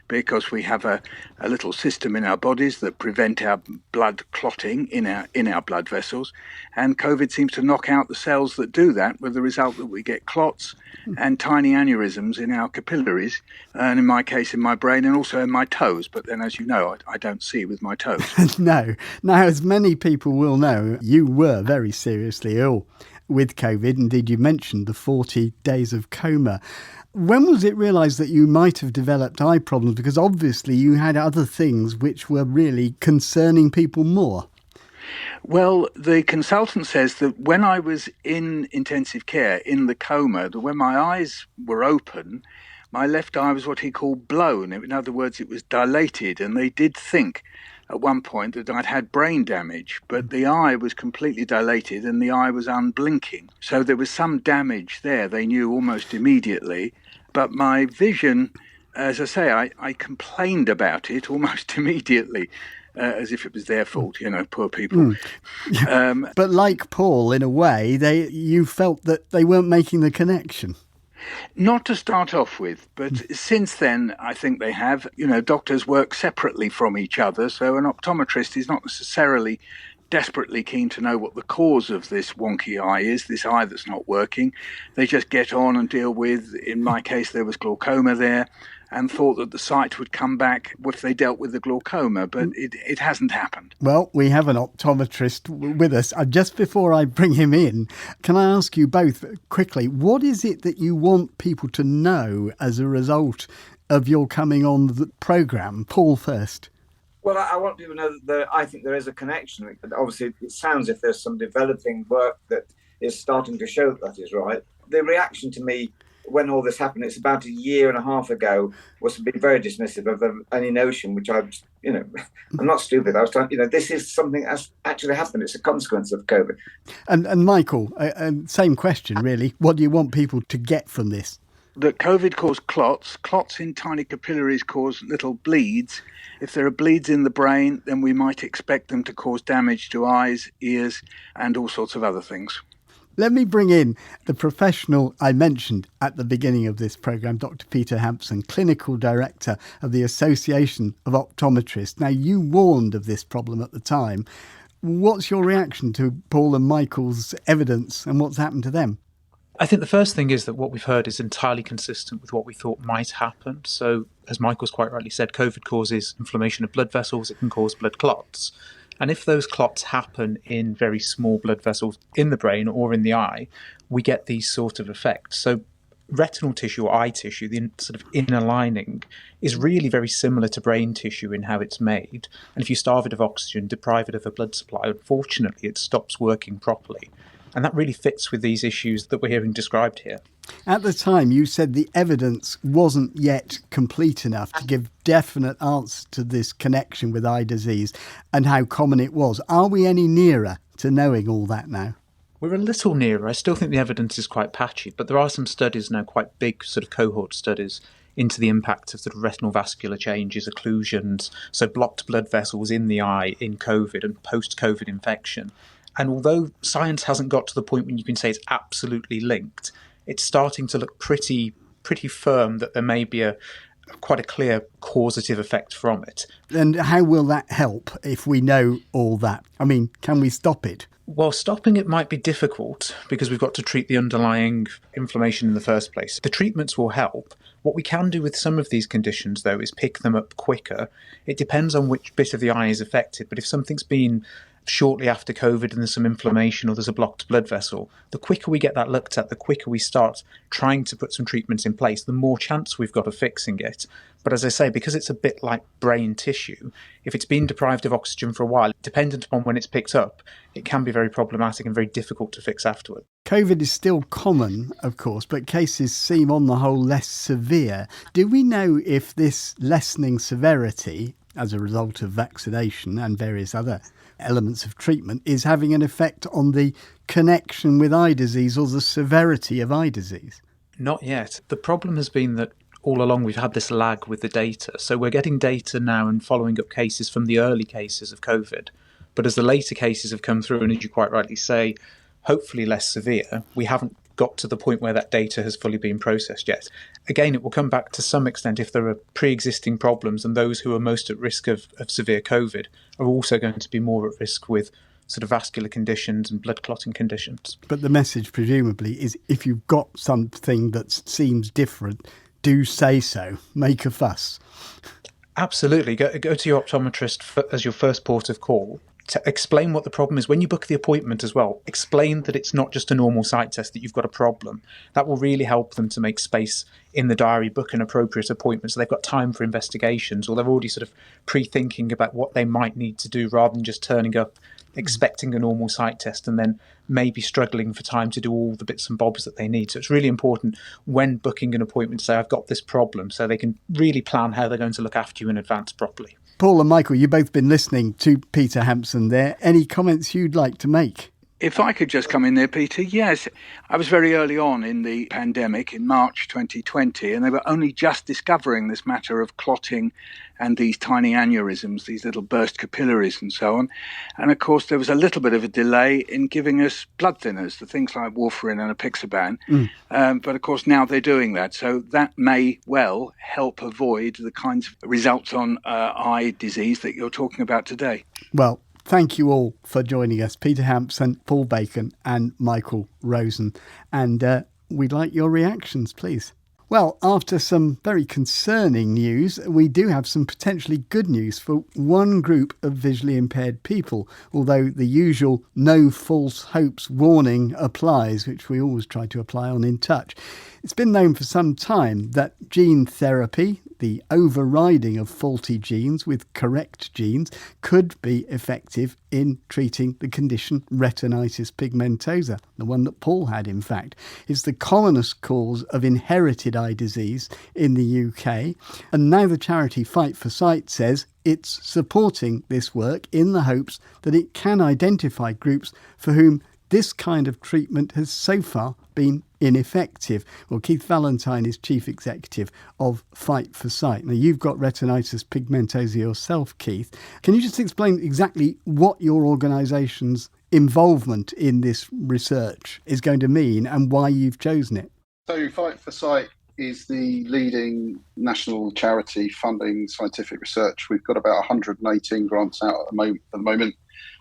Speaker 12: because we have a little system in our bodies that prevent our blood clotting in our blood vessels. And COVID seems to knock out the cells that do that, with the result that we get clots and tiny aneurysms in our capillaries, and in my case in my brain and also in my toes. But then, as you know, I don't see with my toes.
Speaker 9: No. Now, as many people will know, you were very seriously ill with COVID. Indeed, you mentioned the 40 days of coma. When was it realised that you might have developed eye problems? Because obviously you had other things which were really concerning people more.
Speaker 12: Well, the consultant says that when I was in intensive care, in the coma, that when my eyes were open, my left eye was what he called blown. In other words, it was dilated, and they did think at one point that I'd had brain damage, but the eye was completely dilated and the eye was unblinking. So there was some damage there, they knew almost immediately. But my vision, as I say, I complained about it almost immediately, as if it was their fault, poor people.
Speaker 9: But like Paul, in a way, you felt that they weren't making the connection.
Speaker 12: Not to start off with, but since then, I think they have. Doctors work separately from each other, so an optometrist is not necessarily desperately keen to know what the cause of this wonky eye is, this eye that's not working. They just get on and deal with, in my case, there was glaucoma there, and thought that the sight would come back if they dealt with the glaucoma, but it hasn't happened.
Speaker 9: Well, we have an optometrist with us. Just before I bring him in, can I ask you both quickly, what is it that you want people to know as a result of your coming on the programme? Paul first.
Speaker 11: Well, I want people to know that I think there is a connection. Obviously, it sounds as if there's some developing work that is starting to show that is right. The reaction to me when all this happened, it's about a year and a half ago, was to be very dismissive of any notion, which I'm not stupid. I was trying, this is something that's actually happened. It's a consequence of COVID.
Speaker 9: And Michael, same question really. What do you want people to get from this?
Speaker 12: That COVID caused clots. Clots in tiny capillaries cause little bleeds. If there are bleeds in the brain, then we might expect them to cause damage to eyes, ears, and all sorts of other things.
Speaker 9: Let me bring in the professional I mentioned at the beginning of this programme, Dr. Peter Hampson, Clinical Director of the Association of Optometrists. Now, you warned of this problem at the time. What's your reaction to Paul and Michael's evidence and what's happened to them?
Speaker 13: I think the first thing is that what we've heard is entirely consistent with what we thought might happen. So, as Michael's quite rightly said, COVID causes inflammation of blood vessels. It can cause blood clots. And if those clots happen in very small blood vessels in the brain or in the eye, we get these sort of effects. So retinal tissue or eye tissue, the sort of inner lining, is really very similar to brain tissue in how it's made. And if you starve it of oxygen, deprive it of a blood supply, unfortunately, it stops working properly. And that really fits with these issues that we're hearing described here.
Speaker 9: At the time, you said the evidence wasn't yet complete enough to give definite answers to this connection with eye disease and how common it was. Are we any nearer to knowing all that now?
Speaker 13: We're a little nearer. I still think the evidence is quite patchy, but there are some studies now, quite big sort of cohort studies, into the impact of sort of retinal vascular changes, occlusions, so blocked blood vessels in the eye in COVID and post-COVID infection. And although science hasn't got to the point when you can say it's absolutely linked, it's starting to look pretty firm that there may be quite a clear causative effect from it.
Speaker 9: And how will that help if we know all that? I mean, can we stop it?
Speaker 13: Well, stopping it might be difficult because we've got to treat the underlying inflammation in the first place. The treatments will help. What we can do with some of these conditions, though, is pick them up quicker. It depends on which bit of the eye is affected, but if something's been shortly after COVID and there's some inflammation or there's a blocked blood vessel, the quicker we get that looked at, the quicker we start trying to put some treatments in place, the more chance we've got of fixing it. But as I say, because it's a bit like brain tissue, if it's been deprived of oxygen for a while, dependent upon when it's picked up, it can be very problematic and very difficult to fix afterward.
Speaker 9: COVID is still common, of course, but cases seem on the whole less severe. Do we know if this lessening severity as a result of vaccination and various other elements of treatment is having an effect on the connection with eye disease or the severity of eye disease?
Speaker 13: Not yet. The problem has been that all along we've had this lag with the data. So we're getting data now and following up cases from the early cases of COVID. But as the later cases have come through, and as you quite rightly say, hopefully less severe, we haven't got to the point where that data has fully been processed yet. Again, it will come back to some extent if there are pre-existing problems, and those who are most at risk of severe COVID are also going to be more at risk with sort of vascular conditions and blood clotting conditions.
Speaker 9: But the message presumably is if you've got something that seems different, do say so, make a fuss.
Speaker 13: Absolutely. Go to your optometrist as your first port of call. To explain what the problem is. When you book the appointment as well, explain that it's not just a normal sight test, that you've got a problem. That will really help them to make space in the diary, book an appropriate appointment so they've got time for investigations, or they're already sort of pre-thinking about what they might need to do rather than just turning up expecting a normal sight test and then maybe struggling for time to do all the bits and bobs that they need. So it's really important when booking an appointment to say, I've got this problem, so they can really plan how they're going to look after you in advance properly.
Speaker 9: Paul and Michael, you've both been listening to Peter Hampson there. Any comments you'd like to make?
Speaker 12: If I could just come in there, Peter, yes. I was very early on in the pandemic in March 2020, and they were only just discovering this matter of clotting and these tiny aneurysms, these little burst capillaries and so on. And of course, there was a little bit of a delay in giving us blood thinners, the things like warfarin and apixaban. But of course, now they're doing that. So that may well help avoid the kinds of results on eye disease that you're talking about today.
Speaker 9: Well, thank you all for joining us. Peter Hampson, Paul Bacon and Michael Rosen. And we'd like your reactions, please. Well, after some very concerning news, we do have some potentially good news for one group of visually impaired people, although the usual no false hopes warning applies, which we always try to apply on In Touch. It's been known for some time that gene therapy, the overriding of faulty genes with correct genes, could be effective in treating the condition retinitis pigmentosa, the one that Paul had, in fact. It's the commonest cause of inherited eye disease in the UK. And now the charity Fight for Sight says it's supporting this work in the hopes that it can identify groups for whom this kind of treatment has so far been ineffective. Well, Keith Valentine is Chief Executive of Fight for Sight. Now, you've got retinitis pigmentosa yourself, Keith. Can you just explain exactly what your organisation's involvement in this research is going to mean and why you've chosen it?
Speaker 10: So Fight for Sight is the leading national charity funding scientific research. We've got about 118 grants out at the moment,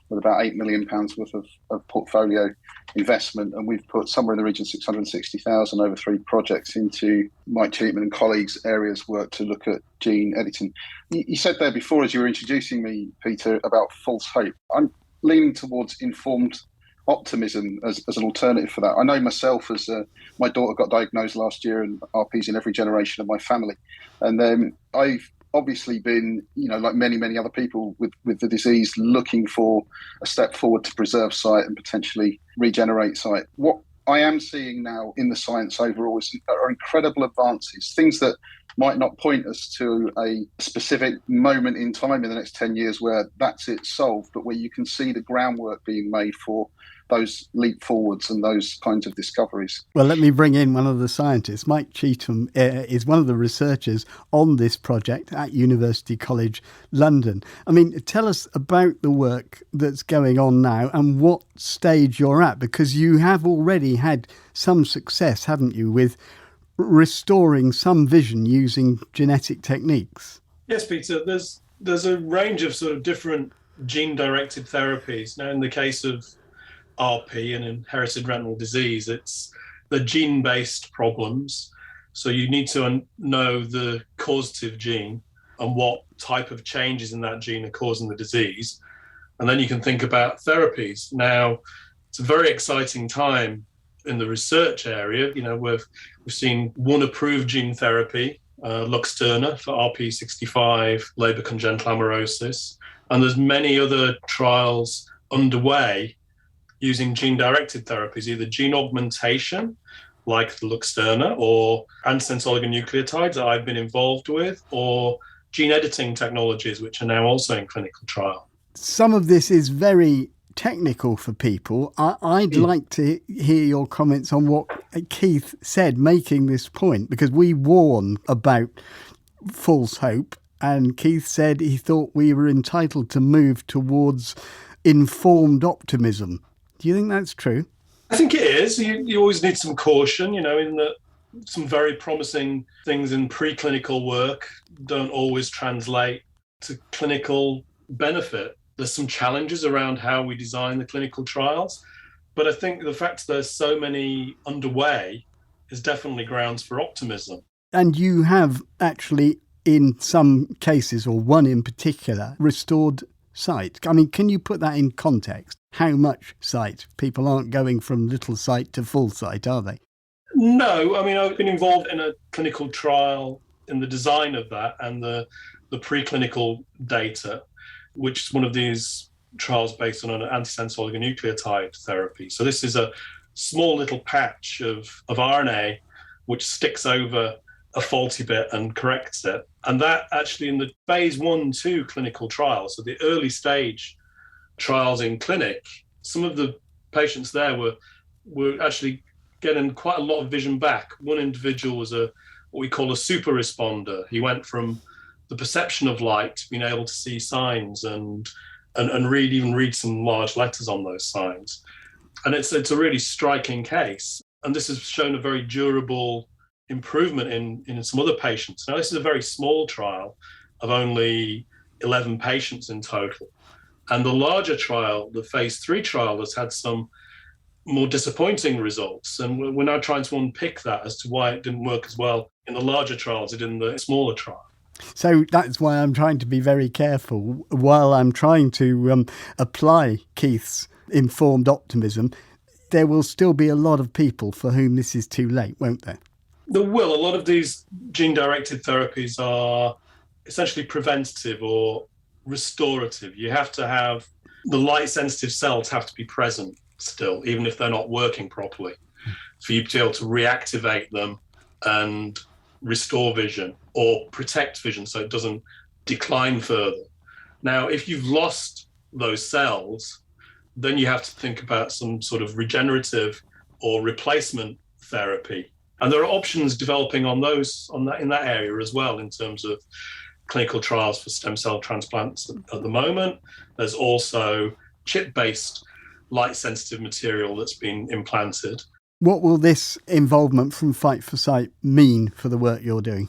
Speaker 10: with about £8 million worth of portfolio investment, and we've put somewhere in the region of 660,000 over 3 projects into Mike Cheatman and colleagues' areas work to look at gene editing. You said there before, as you were introducing me, Peter, about false hope. I'm leaning towards informed optimism as an alternative for that. I know myself, as my daughter got diagnosed last year, and RP's in every generation of my family, and then I've obviously been, like many other people with the disease, looking for a step forward to preserve sight and potentially regenerate sight. What I am seeing now in the science overall are incredible advances, things that might not point us to a specific moment in time in the next 10 years where that's it solved, but where you can see the groundwork being made for those leap forwards and those kinds of discoveries.
Speaker 9: Well, let me bring in one of the scientists. Mike Cheatman is one of the researchers on this project at University College London. I mean, tell us about the work that's going on now and what stage you're at, because you have already had some success, haven't you, with restoring some vision using genetic techniques.
Speaker 14: Yes, Peter, there's a range of sort of different gene-directed therapies. Now, in the case of RP and inherited retinal disease, it's the gene-based problems. So you need to know the causative gene and what type of changes in that gene are causing the disease. And then you can think about therapies. Now, it's a very exciting time in the research area. You know, we've seen one approved gene therapy, Luxturna for RP65, Leber congenital amaurosis, and there's many other trials underway using gene-directed therapies, either gene augmentation, like the Luxturna, or antisense oligonucleotides that I've been involved with, or gene editing technologies, which are now also in clinical trial.
Speaker 9: Some of this is very technical for people. I'd like to hear your comments on what Keith said, making this point, because we warn about false hope, and Keith said he thought we were entitled to move towards informed optimism. Do you think that's true?
Speaker 14: I think it is. You always need some caution, you know, in that some very promising things in preclinical work don't always translate to clinical benefit. There's some challenges around how we design the clinical trials, but I think the fact there's so many underway is definitely grounds for optimism.
Speaker 9: And you have actually, in some cases, or one in particular, restored sight. I mean, can you put that in context? How much sight? People aren't going from little sight to full sight, are they?
Speaker 14: No, I mean, I've been involved in a clinical trial in the design of that and the preclinical data, which is one of these trials based on an antisense oligonucleotide therapy. So this is a small little patch of RNA which sticks over a faulty bit and corrects it. And that actually in the phase 1-2 clinical trials, so the early stage trials in clinic, some of the patients there were actually getting quite a lot of vision back. One individual was what we call a super responder. He went from the perception of light to being able to see signs and read some large letters on those signs. And it's a really striking case. And this has shown a very durable improvement in some other patients. Now, this is a very small trial of only 11 patients in total. And the larger trial, the phase 3 trial, has had some more disappointing results. And we're now trying to unpick that as to why it didn't work as well in the larger trial as it did in the smaller trial.
Speaker 9: So that's why I'm trying to be very careful while I'm trying to apply Keith's informed optimism. There will still be a lot of people for whom this is too late, won't there?
Speaker 14: There will. A lot of these gene-directed therapies are essentially preventative or restorative. You have to have the light-sensitive cells have to be present still, even if they're not working properly, for you to be able to reactivate them and restore vision or protect vision so it doesn't decline further. Now, if you've lost those cells, then you have to think about some sort of regenerative or replacement therapy. And there are options developing in that area as well in terms of clinical trials for stem cell transplants at the moment. There's also chip-based light-sensitive material that's been implanted.
Speaker 9: What will this involvement from Fight for Sight mean for the work you're doing?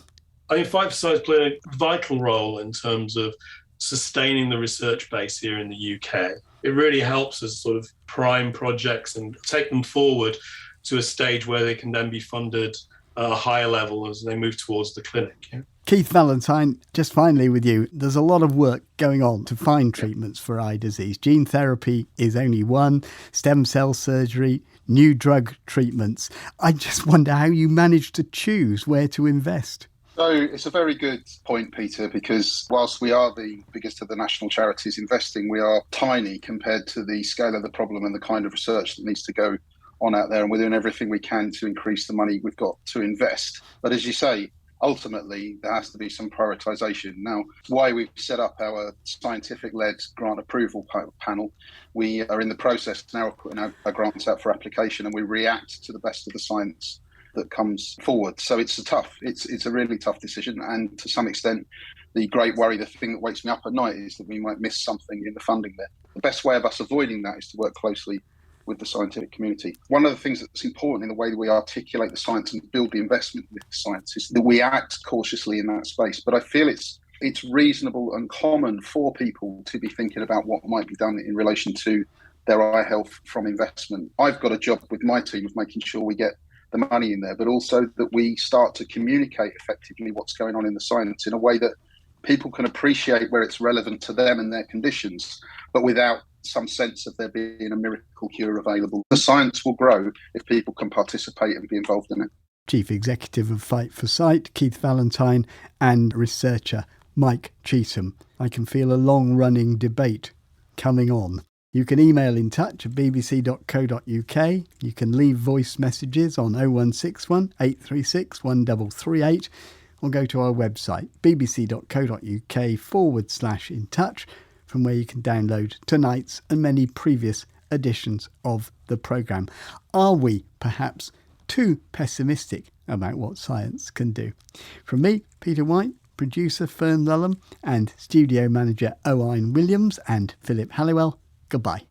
Speaker 14: I think Fight for Sight played a vital role in terms of sustaining the research base here in the UK. It really helps us sort of prime projects and take them forward to a stage where they can then be funded at a higher level as they move towards the clinic. Yeah.
Speaker 9: Keith Valentine, just finally with you, there's a lot of work going on to find treatments for eye disease. Gene therapy is only one, stem cell surgery, new drug treatments. I just wonder how you manage to choose where to invest.
Speaker 10: So it's a very good point, Peter, because whilst we are the biggest of the national charities investing, we are tiny compared to the scale of the problem and the kind of research that needs to go on out there. And we're doing everything we can to increase the money we've got to invest. But as you say, ultimately, there has to be some prioritisation. Now, why we've set up our scientific-led grant approval panel, we are in the process now of putting our grants out for application, and we react to the best of the science that comes forward. So it's a really tough decision. And to some extent, the great worry, the thing that wakes me up at night is that we might miss something in the funding there. The best way of us avoiding that is to work closely with the scientific community. One of the things that's important in the way that we articulate the science and build the investment with the science is that we act cautiously in that space. But I feel it's reasonable and common for people to be thinking about what might be done in relation to their eye health from investment. I've got a job with my team of making sure we get the money in there, but also that we start to communicate effectively what's going on in the science in a way that people can appreciate where it's relevant to them and their conditions, but without some sense of there being a miracle cure available. The science will grow if people can participate and be involved in it.
Speaker 9: Chief Executive of Fight for Sight, Keith Valentine, and researcher Mike Cheetham. I can feel a long-running debate coming on. You can email in touch at bbc.co.uk. You can leave voice messages on 0161 836 1338 or go to our website bbc.co.uk/in touch, from where you can download tonight's and many previous editions of the programme. Are we perhaps too pessimistic about what science can do? From me, Peter White, producer Fern Lulham, and studio manager Owain Williams and Philip Halliwell, goodbye.